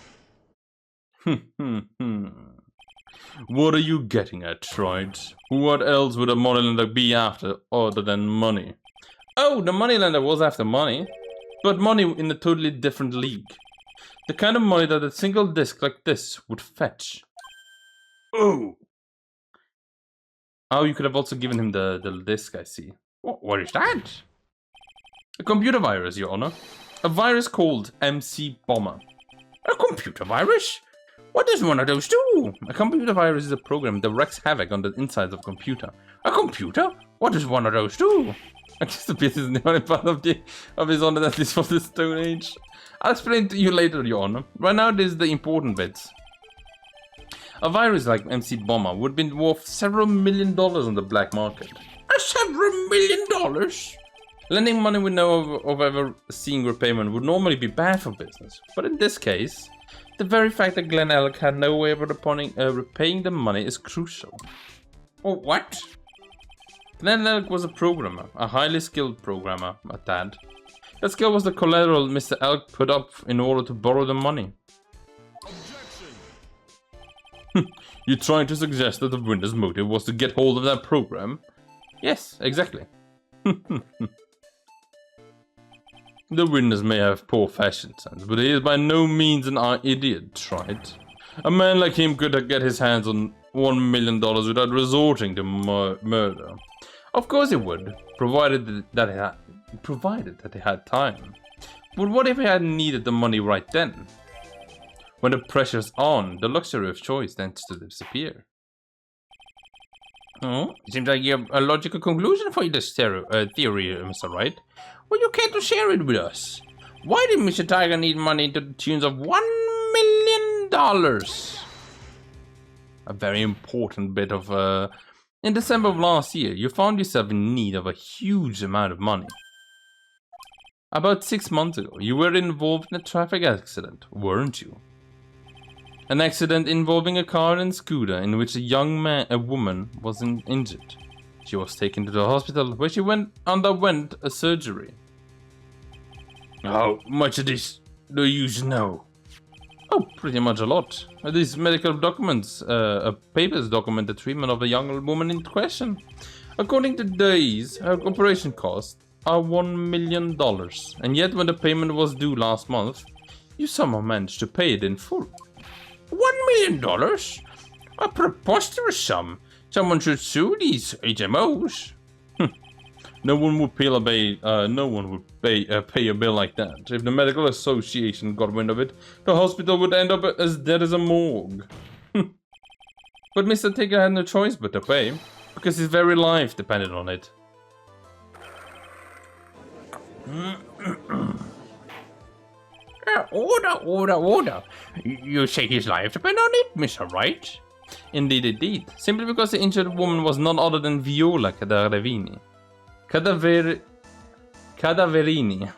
What are you getting at, Troid? What else would a moneylender be after other than money? Oh, the moneylender was after money, but money in a totally different league. The kind of money that a single disc like this would fetch. Oh! Oh, you could have also given him the disc, I see. What is that? A computer virus, Your Honor. A virus called MC Bomber. A computer virus? What does one of those do? A computer virus is a program that wreaks havoc on the insides of a computer. A computer? What does one of those do? I guess the bit is the only part of his honor that is for the Stone Age. I'll explain to you later, Your Honor. Right now, this is the important bits. A virus like MC Bomber would be worth several $1 million on the black market. Several $1 million? Lending money with no of ever seeing repayment would normally be bad for business. But in this case, the very fact that Glenn Elk had no way of repaying the money is crucial. Oh, what? Glenn Elk was a programmer, a highly skilled programmer at that. That skill was the collateral Mr. Elk put up in order to borrow the money. You're trying to suggest that the winner's motive was to get hold of that program? Yes, exactly. The winners may have poor fashion sense, but he is by no means an idiot, right? A man like him could get his hands on $1 million without resorting to murder. Of course he would, provided that he had time. But what if he hadn't needed the money right then? When the pressure's on, the luxury of choice tends to disappear. Oh, seems like you have a logical conclusion for this theory, Mr. Wright. Well, you care to share it with us. Why did Mr. Tiger need money to the tunes of $1 million? A very important bit of, In December of last year, you found yourself in need of a huge amount of money. About 6 months ago, you were involved in a traffic accident, weren't you? An accident involving a car and scooter in which a woman was injured. She was taken to the hospital where she underwent a surgery. How much of this do you know? Oh, pretty much a lot. These medical documents, papers document the treatment of the young woman in question. According to these, her operation costs are $1 million, and yet when the payment was due last month, you somehow managed to pay it in full. $1 million? A preposterous sum. Someone should sue these HMOs. No one would pay a bill like that. If the medical association got wind of it, the hospital would end up as dead as a morgue. But Mr. Tigger had no choice but to pay, because his very life depended on it. Order. You say his life depended on it, Mr. Wright? Indeed. Simply because the injured woman was none other than Viola Cadaverini. Cadaverini.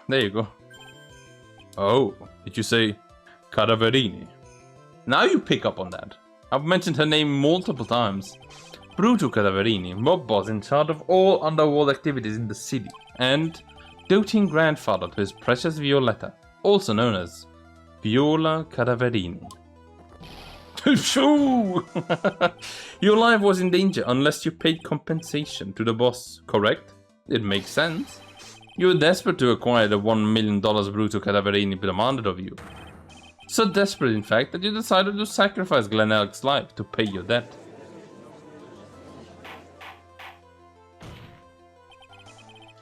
There you go. Oh, did you say Cadaverini? Now you pick up on that. I've mentioned her name multiple times. Bruto Cadaverini, mob boss in charge of all underworld activities in the city, and doting grandfather to his precious Violetta, also known as Viola Cadaverini. Shoo! Your life was in danger unless you paid compensation to the boss, correct? It makes sense. You were desperate to acquire the $1 million Bruto Cadaverini demanded of you. So desperate, in fact, that you decided to sacrifice Glenn Elk's life to pay your debt.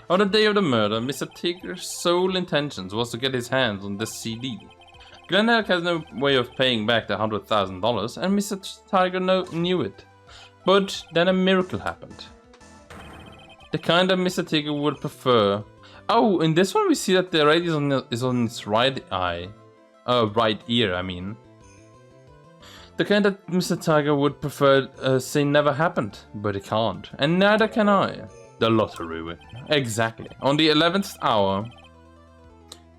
On the day of the murder, Mr. Tigger's sole intentions was to get his hands on this CD. Glenn Elk has no way of paying back the $100,000, and Mr. Tiger knew it. But then a miracle happened. The kind that Mr. Tigger would prefer. Oh, in this one we see that the radio is on his right eye. Right ear, I mean. The kind that Mr. Tiger would prefer say never happened, but it can't. And neither can I. The lottery win. Exactly. On the 11th hour,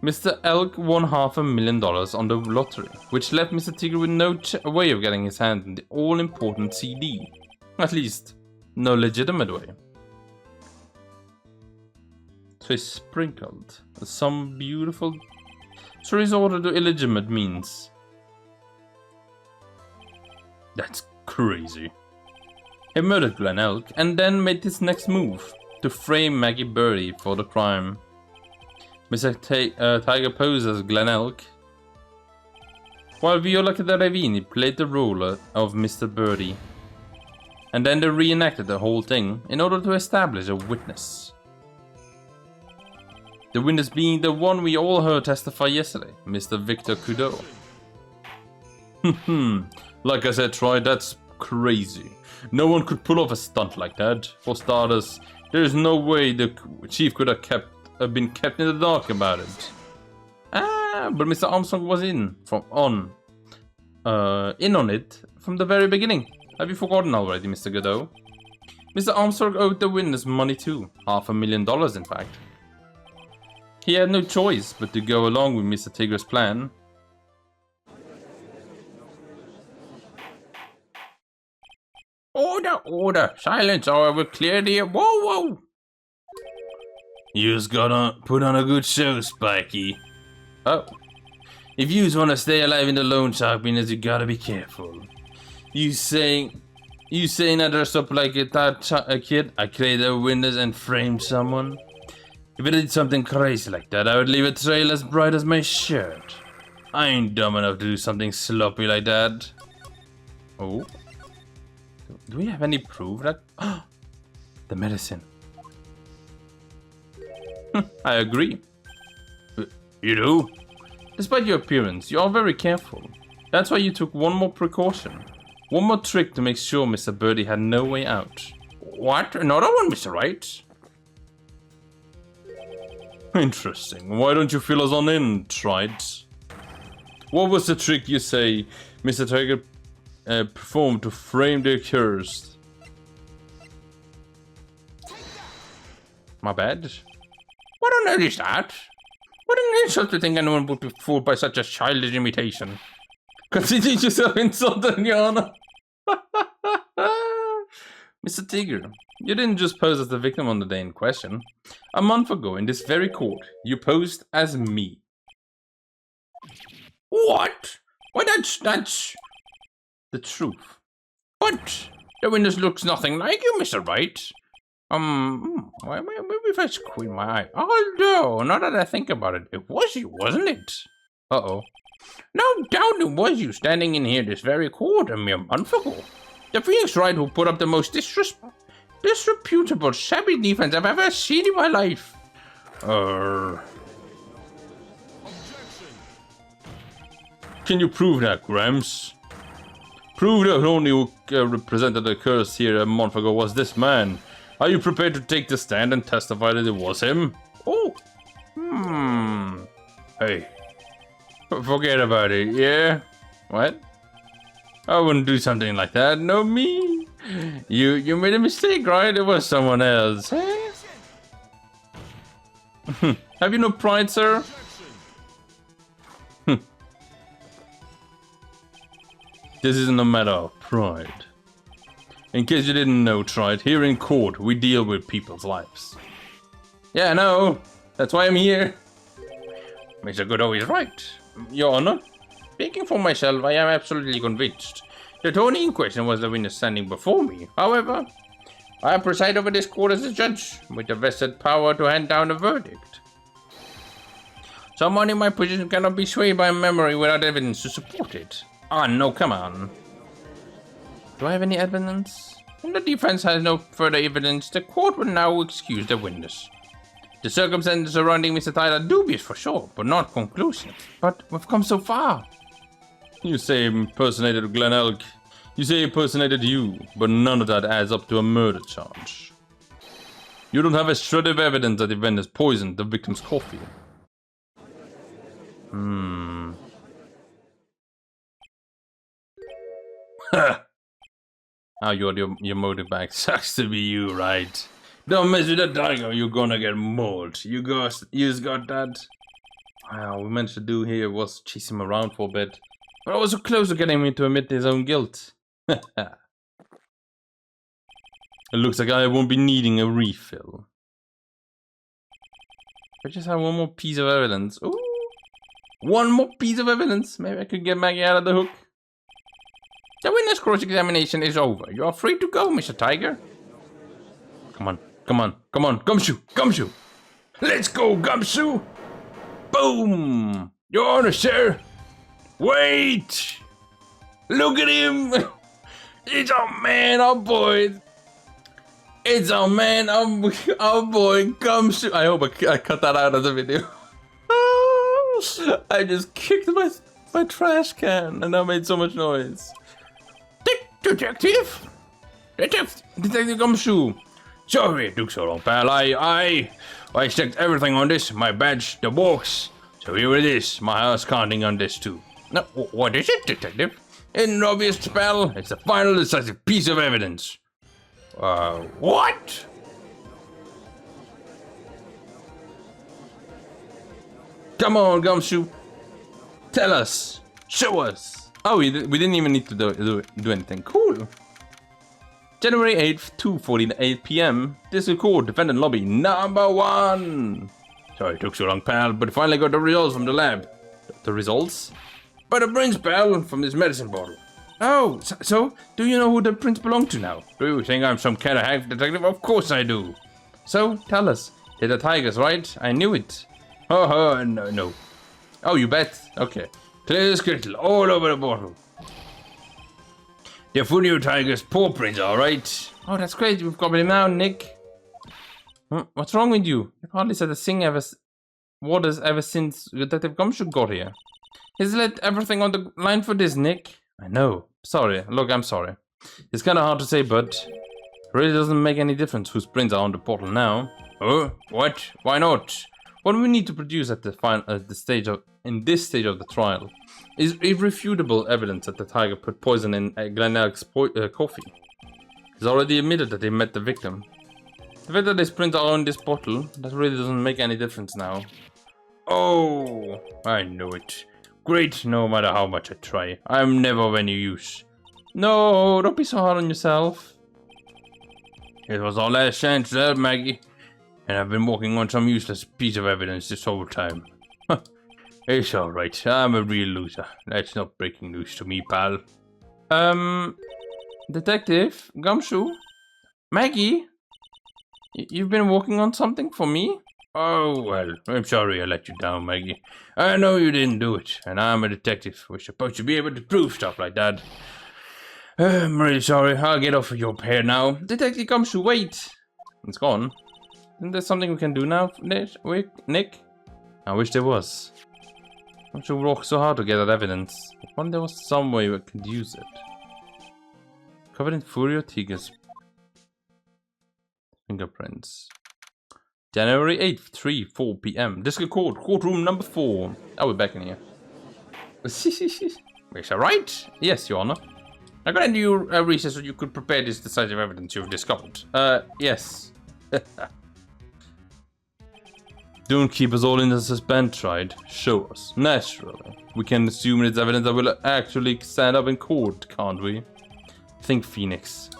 Mr. Elk won $500,000 on the lottery, which left Mr. Tigger with no way of getting his hand in the all-important CD. At least, no legitimate way. So he sprinkled some beautiful... So resorted to illegitimate means. That's crazy. He murdered Glen Elk and then made his next move to frame Maggie Birdie for the crime. Mr. Tiger posed as Glen Elk, while Viola Cadavini played the role of Mr. Birdie. And then they reenacted the whole thing in order to establish a witness. The witness being the one we all heard testify yesterday, Mr. Victor Kudo. Like I said, Troy, that's crazy. No one could pull off a stunt like that. For starters, there is no way the chief could have been kept in the dark about it. But Mr. Armstrong was in on it from the very beginning. Have you forgotten already, Mr. Godot? Mr. Armstrong owed the witness money too. $500,000, in fact. He had no choice but to go along with Mr. Tigger's plan. Order, order! Silence or I will clear the... Whoa, whoa! You just gotta put on a good show, Spiky. Oh. If you want to stay alive in the loan shark business, you gotta be careful. You saying I dressed up like a kid? I created a witness and framed someone? If I did something crazy like that, I would leave a trail as bright as my shirt. I ain't dumb enough to do something sloppy like that. Oh. Do we have any proof that... the medicine. I agree. You do? Despite your appearance, you are very careful. That's why you took one more precaution. One more trick to make sure Mr. Birdie had no way out. What? Another one, Mr. Wright? Interesting. Why don't you fill us on in, Trite? What was the trick you say Mr. Tiger performed to frame the accused? My bad. What on earth is that? What an insult to think anyone would be fooled by such a childish imitation. Continue yourself insulting, Your Honor. Mr. Tigger, you didn't just pose as the victim on the day in question. A month ago, in this very court, you posed as me. What? Why, that's... the truth. But the witness looks nothing like you, Mr. Wright. Maybe if I squint my eye. Although, now that I think about it, it was you, wasn't it? Uh-oh. No doubt it was you standing in here this very court a mere month ago. The Pheonix Wright who put up the most disreputable, shabby defense I've ever seen in my life. Can you prove that, Gramps? Prove that only who represented the curse here a month ago was this man. Are you prepared to take the stand and testify that it was him? Oh. Hey. Forget about it, yeah? What? I wouldn't do something like that, no me. You made a mistake, right? It was someone else. Hey? Have you no pride, sir? This isn't a matter of pride. In case you didn't know, Trite, here in court, we deal with people's lives. Yeah, I know. That's why I'm here. Mr. Godot is right, Your Honor. Speaking for myself, I am absolutely convinced. The Tony in question was the witness standing before me. However, I preside over this court as a judge, with the vested power to hand down a verdict. Someone in my position cannot be swayed by memory without evidence to support it. Ah, no, come on. Do I have any evidence? When the defense has no further evidence, the court will now excuse the witness. The circumstances surrounding Mr. Tyler are dubious for sure, but not conclusive. But we've come so far. You say he impersonated Glen Elk. You say he impersonated you, but none of that adds up to a murder charge. You don't have a shred of evidence that the vendors poisoned the victim's coffee. Oh, your motorbike sucks to be you, right? Don't mess with the tiger, you're gonna get mauled. You just got that. All we managed to do here was chase him around for a bit. But I was so close to getting him to admit his own guilt. It looks like I won't be needing a refill. I just have one more piece of evidence. Ooh! One more piece of evidence. Maybe I could get Maggie out of the hook. The witness cross-examination is over. You are free to go, Mr. Tiger. Come on, come on, come on, Gumshoe, Gumshoe! Let's go, Gumshoe! Boom! Your Honor, sir! Wait! Look at him! It's our man, our boy! It's our man, our boy, Gumshoe! I hope I cut that out of the video. I just kicked my trash can and I made so much noise. Detective Gumshoe. Sorry it took so long, pal. I checked everything on this, my badge, the box. So here it is, my house counting on this too. Now, what is it, Detective? Isn't obvious, pal? It's the final decisive piece of evidence. What? Come on, Gumshoe. Tell us. Show us. Oh, we didn't even need to do anything. Cool. January 8th, 2:48 p.m. Discord defendant lobby number 1. Sorry it took so long, pal, but finally got the results from the lab. The results? By the prints, pal, from this medicine bottle. Oh, so do you know who the prints belong to now? Do you think I'm some kind of hack detective? Of course I do. So, tell us. They're the tigers, right? I knew it. No. Oh, you bet. Okay. Clear as crystal, all over the bottle. The phony tiger's paw prints, alright. Oh, that's great. We've got him now, Nick. What's wrong with you? You've hardly said a thing ever since Detective Gumshoe got here. He's let everything on the line for this, Nick. I know. Sorry. Look, I'm sorry. It's kind of hard to say, but it really doesn't make any difference whose prints are on the portal now. Oh, what? Why not? What we need to produce at in this stage of the trial is irrefutable evidence that the tiger put poison in Glen Elk's coffee. He's already admitted that he met the victim. The fact that his prints are on this bottle, that really doesn't make any difference now. Oh, I knew it. Great, no matter how much I try. I'm never of any use. No, don't be so hard on yourself. It was our last chance there, Maggie. And I've been working on some useless piece of evidence this whole time. It's alright, I'm a real loser. That's not breaking news to me, pal. Detective Gumshoe? Maggie? You've been working on something for me? Oh, well, I'm sorry I let you down, Maggie. I know you didn't do it, and I'm a detective. We're supposed to be able to prove stuff like that. I'm really sorry. I'll get off of your hair now. Detective Gumshoe, wait! It's gone. Isn't there something we can do now, Nick? I wish there was. I should work so hard to get that evidence. I wonder there was some way we could use it. Covered in Furio Tiger's fingerprints. January 8th, 3:04 p.m. Discord courtroom number 4. Oh, we're back in here. Is that right? Yes, Your Honor. I granted you research so you could prepare this decisive evidence you've discovered. Yes. Don't keep us all in the suspense, right? Show us. Naturally. We can assume it's evidence that will actually stand up in court, can't we? Think, Pheonix.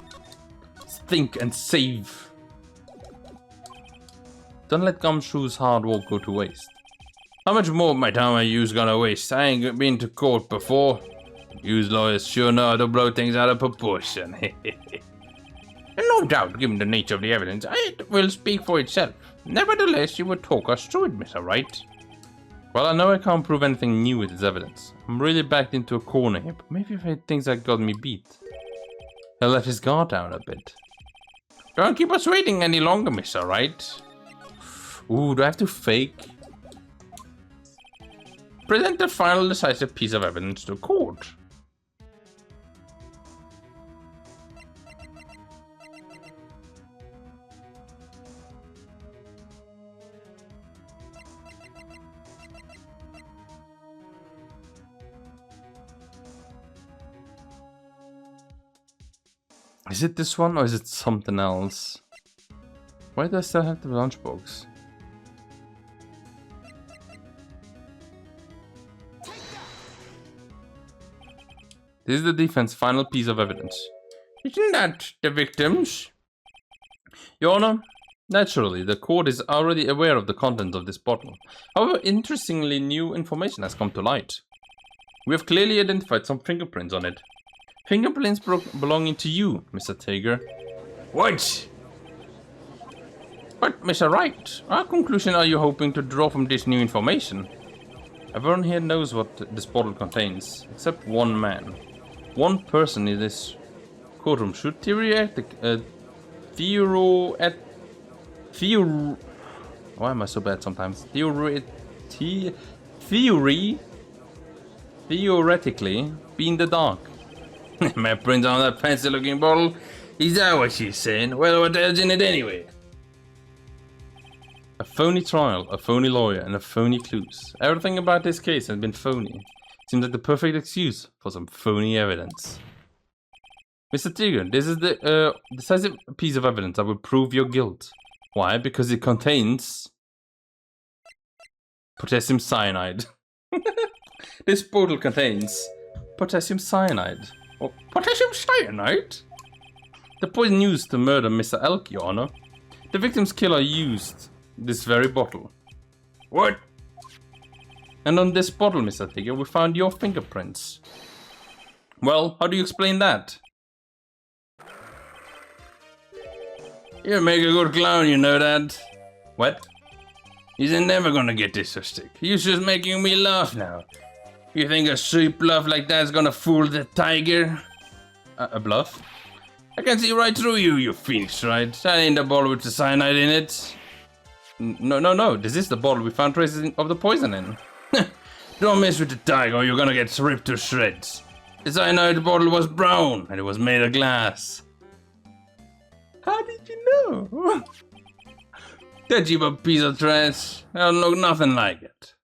Think and save. Don't let Gumshoe's hard work go to waste. How much more of my time are you gonna waste? I ain't been to court before. You lawyers sure know how to blow things out of proportion. No doubt, given the nature of the evidence, it will speak for itself. Nevertheless, you would talk us through it, Mr. Wright. Well, I know I can't prove anything new with this evidence. I'm really backed into a corner here, but maybe if I think that got me beat. He'll let his guard down a bit. Don't keep us waiting any longer, Mr. Wright. Ooh, do I have to fake? Present the final decisive piece of evidence to court. Is it this one or is it something else? Why do I still have the lunchbox? This is the defense's final piece of evidence. Isn't that the victims? Your Honor, naturally, the court is already aware of the contents of this bottle. However, interestingly, new information has come to light. We have clearly identified some fingerprints on it. Fingerprints belonging to you, Mr. Tager. What? But, Mr. Wright, what conclusion are you hoping to draw from this new information? Everyone here knows what this bottle contains, except one man. One person in this courtroom should why am I so bad sometimes? Theoretically be in the dark. My print on that fancy looking bottle? Is that what she's saying? Well, what else in it anyway? A phony trial, a phony lawyer, and a phony clues. Everything about this case has been phony. Seems like the perfect excuse for some phony evidence. Mr. Tigger, this is the decisive piece of evidence that will prove your guilt. Why? Because it contains potassium cyanide. This bottle contains potassium cyanide. Oh, potassium cyanide? The poison used to murder Mr. Elk, Your Honor. The victim's killer used this very bottle. What? And on this bottle, Mr. Tigger, we found your fingerprints. Well, how do you explain that? You make a good clown, you know that. What? He's never gonna get this to stick. You're just making me laugh now. You think a sweet bluff like that's gonna fool the tiger? A bluff? I can see right through you, you Pheonix Wright. That ain't the bottle with the cyanide in it. No. This is the bottle we found traces of the poison in. Don't mess with the tiger or you're gonna get ripped to shreds. The cyanide bottle was brown and it was made of glass. How did you know? That cheap a piece of trash. I don't look nothing like it.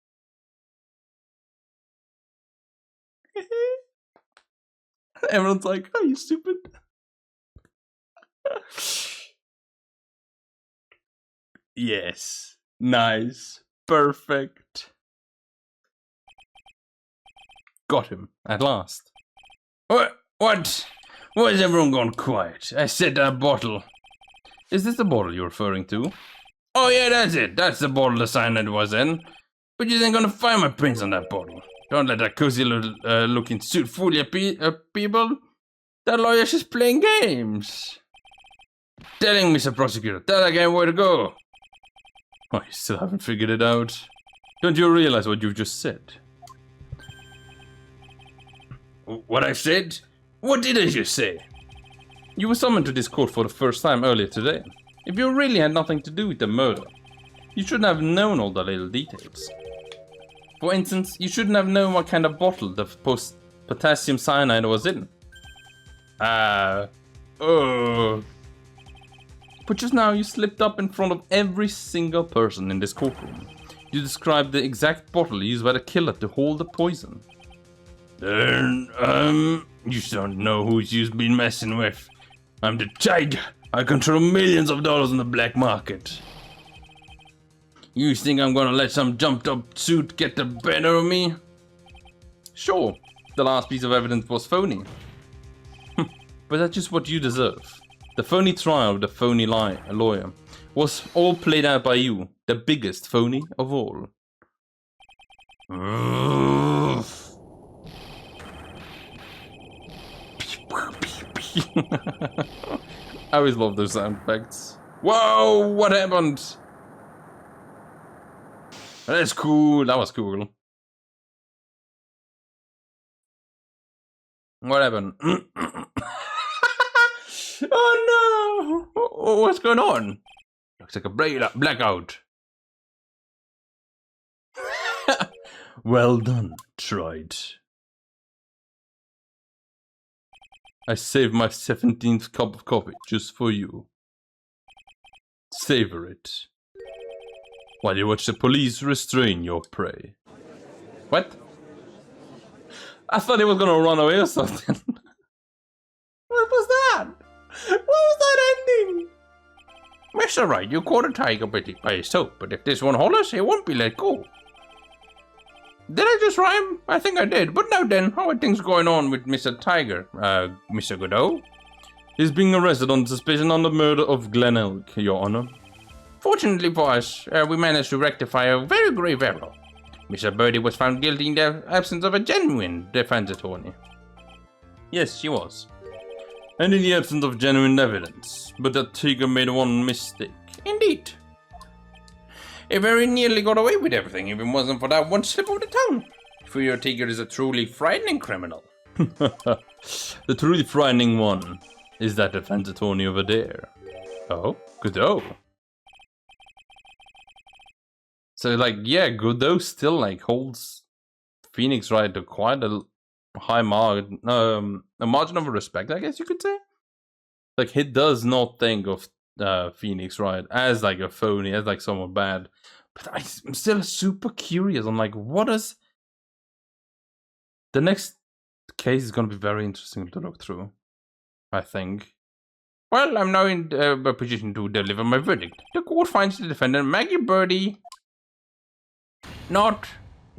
Everyone's like, "Are you stupid?" Yes. Nice. Perfect. Got him, at last. What? Why is everyone gone quiet? I said that bottle. Is this the bottle you're referring to? Oh yeah, that's it. That's the bottle the cyanide was in. But you ain't gonna find my prints on that bottle. Don't let that cozy little looking suit fool you people. That lawyer's just playing games. Telling Mr. Prosecutor, tell that guy where to go. Oh, you still haven't figured it out. Don't you realize what you've just said? What I said? What did I just say? You were summoned to this court for the first time earlier today. If you really had nothing to do with the murder, you shouldn't have known all the little details. For instance, you shouldn't have known what kind of bottle the potassium cyanide was in. But just now you slipped up in front of every single person in this courtroom. You described the exact bottle used by the killer to hold the poison. You don't know who you've been messing with. I'm the tiger. I control millions of dollars in the black market. You think I'm gonna let some jumped up suit get the better of me? Sure, the last piece of evidence was phony. But that's just what you deserve. The phony trial with the phony lawyer was all played out by you, the biggest phony of all. I always love those sound effects. Whoa, what happened? That's cool, that was cool. What happened? Oh no! What's going on? Looks like a blackout. Well done, Tried. I saved my 17th cup of coffee just for you. Savor it while you watch the police restrain your prey. What? I thought he was gonna run away or something. What was that? What was that ending? Mr. Wright, you caught a tiger by his toe, but if this one hollers, he won't be let go. Did I just rhyme? I think I did. But now then, how are things going on with Mr. Tiger, Mr. Godot? He's being arrested on suspicion on the murder of Glen Elk, Your Honor. Fortunately for us, we managed to rectify a very grave error. Mr. Birdie was found guilty in the absence of a genuine defense attorney. Yes, she was. And in the absence of genuine evidence. But that tiger made one mistake. Indeed. He very nearly got away with everything if it wasn't for that one slip of the tongue. Your tiger is a truly frightening criminal. The truly frightening one is that defense attorney over there. Oh, Godot. So, like, yeah, Godot still, like, holds Pheonix Wright to quite a high margin, a margin of respect, I guess you could say. Like, he does not think of Pheonix Wright as, like, a phony, as, like, someone bad. But I'm still super curious. I'm like, what is... The next case is going to be very interesting to look through, I think. Well, I'm now in a position to deliver my verdict. The court finds the defendant, Maggie Birdie, not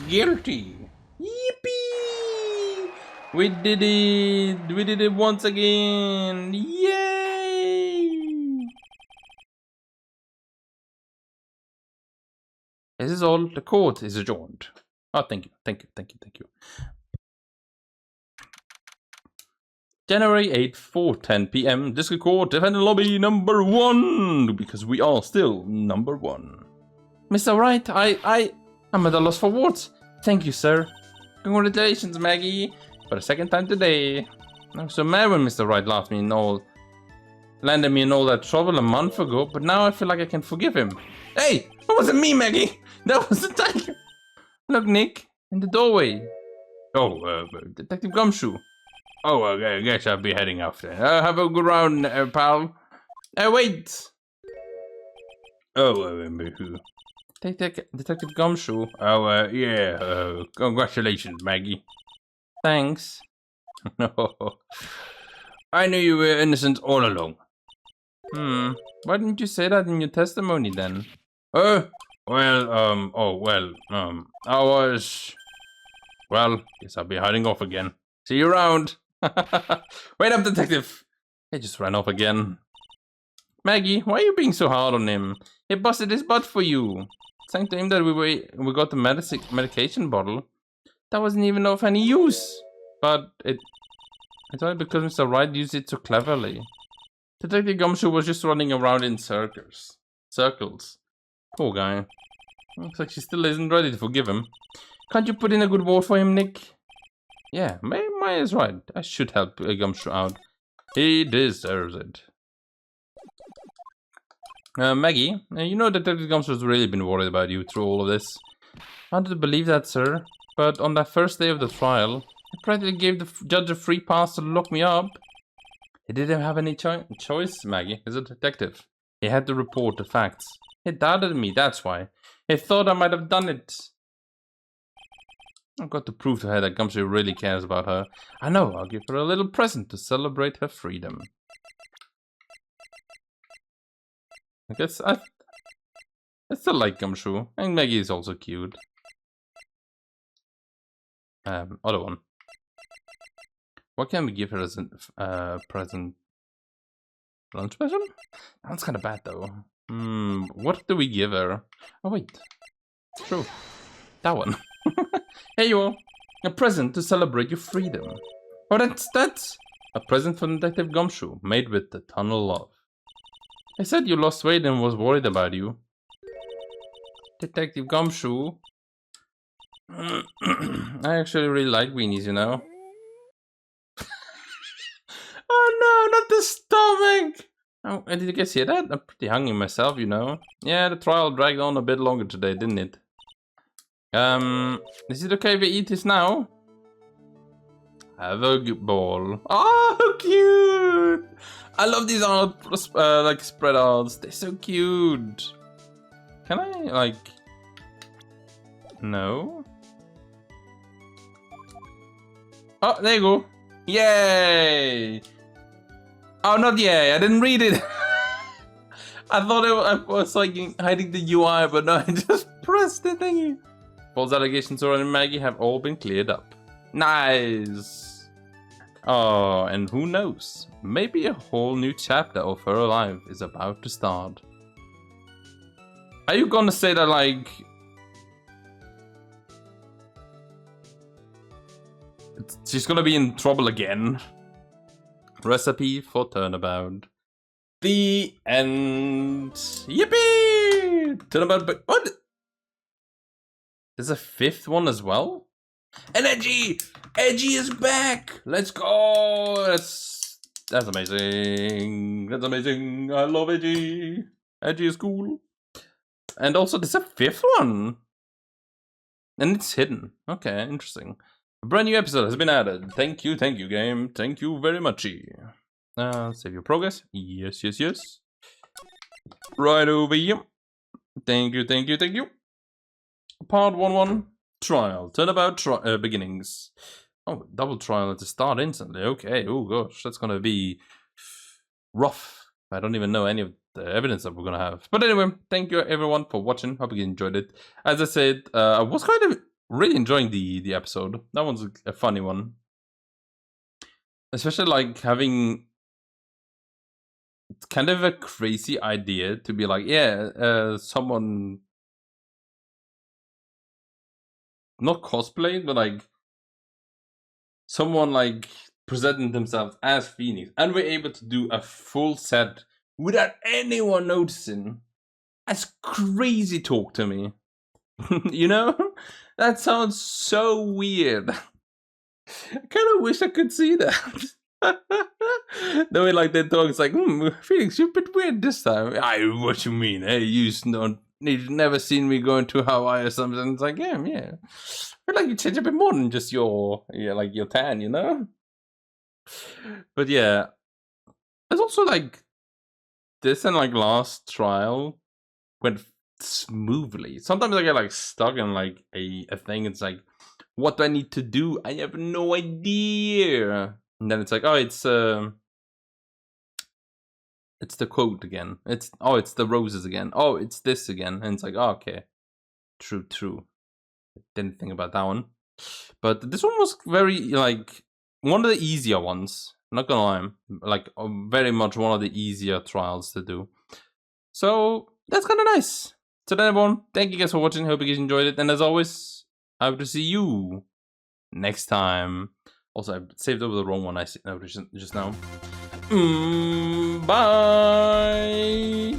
guilty. Yippee! We did it! We did it once again! Yay! This is all. The court is adjourned. Oh, thank you, thank you, thank you, thank you. January 8th, 4:10 p.m. District Court, Defendant Lobby number 1! Because we are still number 1. Mr. Wright, I'm at a loss for words. Thank you, sir. Congratulations, Maggie, for the second time today. I was so mad when Mr. Wright landed me in all that trouble a month ago, but now I feel like I can forgive him. Hey, that wasn't me, Maggie. That was the tiger. Look, Nick, in the doorway. Oh, Detective Gumshoe. Oh, I guess I'll be heading off then. Have a good round, pal. Wait. oh, Detective Gumshoe. oh, yeah, congratulations, Maggie. Thanks. I knew you were innocent all along. Why didn't you say that in your testimony then? I was... Well, guess I'll be hiding off again. See you around. Wait up, detective. He just ran off again. Maggie, why are you being so hard on him? He busted his butt for you. Thank to him that we got the medication bottle. That wasn't even of any use. But it's only because Mr. Wright used it so cleverly. Detective Gumshoe was just running around in circles. Poor guy. Looks like she still isn't ready to forgive him. Can't you put in a good word for him, Nick? Yeah, Maya is right. I should help Gumshoe out. He deserves it. Maggie, you know Detective Gumshoe's really been worried about you through all of this. Hard to believe that, sir. But on that first day of the trial, he practically gave the judge a free pass to lock me up. He didn't have any choice, Maggie. He's a detective. He had to report the facts. He doubted me, that's why. He thought I might have done it. I've got to prove to her that Gumshoe really cares about her. I know, I'll give her a little present to celebrate her freedom. I guess I still like Gumshoe. And Maggie is also cute. Other one. What can we give her as a present? Lunch special? That's kind of bad though. What do we give her? Oh wait. True. That one. Here you are. A present to celebrate your freedom. Oh, that's a present from Detective Gumshoe, made with a ton of love. I said you lost weight and was worried about you. Detective Gumshoe. I actually really like weenies, you know. Oh no, not the stomach! Oh, did you guys hear that? I'm pretty hungry myself, you know. Yeah, the trial dragged on a bit longer today, didn't it? Is it okay if we eat this now? Have a good ball. Oh, how cute! I love these art, like spread arts. They're so cute. Can I, like... No? Oh, there you go. Yay! Oh, not yet. I didn't read it. I thought I was like hiding the UI, but no, I just pressed the thingy. False allegations surrounding Maggie have all been cleared up. Nice. Oh, and who knows? Maybe a whole new chapter of her life is about to start. Are you gonna say that like... she's gonna be in trouble again? Recipe for Turnabout. The end. Yippee! Turnabout, but what? There's a fifth one as well? And Edgy! Edgy is back! Let's go! That's amazing. That's amazing. I love Edgy. Edgy is cool. And also there's a fifth one. And it's hidden. Okay, interesting. A brand new episode has been added. Thank you, game. Thank you very much. Save your progress. Yes, yes, yes. Right over here. Thank you. Part 1-1. Trial. Turnabout beginnings. Oh, double trial at the start instantly. Okay. Oh gosh, that's gonna be rough. I don't even know any of the evidence that we're gonna have. But anyway, thank you everyone for watching. Hope you enjoyed it. As I said, I was kind of really enjoying the episode. That one's a funny one. Especially like having... it's kind of a crazy idea to be like, yeah, someone not cosplaying, but like someone like presenting themselves as Pheonix, and we're able to do a full set without anyone noticing. That's crazy talk to me. You know? That sounds so weird. I kind of wish I could see that. The way like they talk, it's like, Pheonix, you're a bit weird this time. What you mean? Hey, you've never seen me going to Hawaii or something. It's like, yeah. I feel like you change a bit more than just your tan, you know? But yeah. There's also like this and like last trial went smoothly. Sometimes I get like stuck in like a thing. It's like, what do I need to do? I have no idea. And then it's like, oh, it's the quote again. It's the roses again. Oh, it's this again. And it's like, oh, okay. True. Didn't think about that one. But this one was very like one of the easier ones. Not gonna lie. Like very much one of the easier trials to do. So that's kind of nice. So then everyone, thank you guys for watching. Hope you guys enjoyed it. And as always, I hope to see you next time. Also, I saved over the wrong one. I noticed just now. Bye.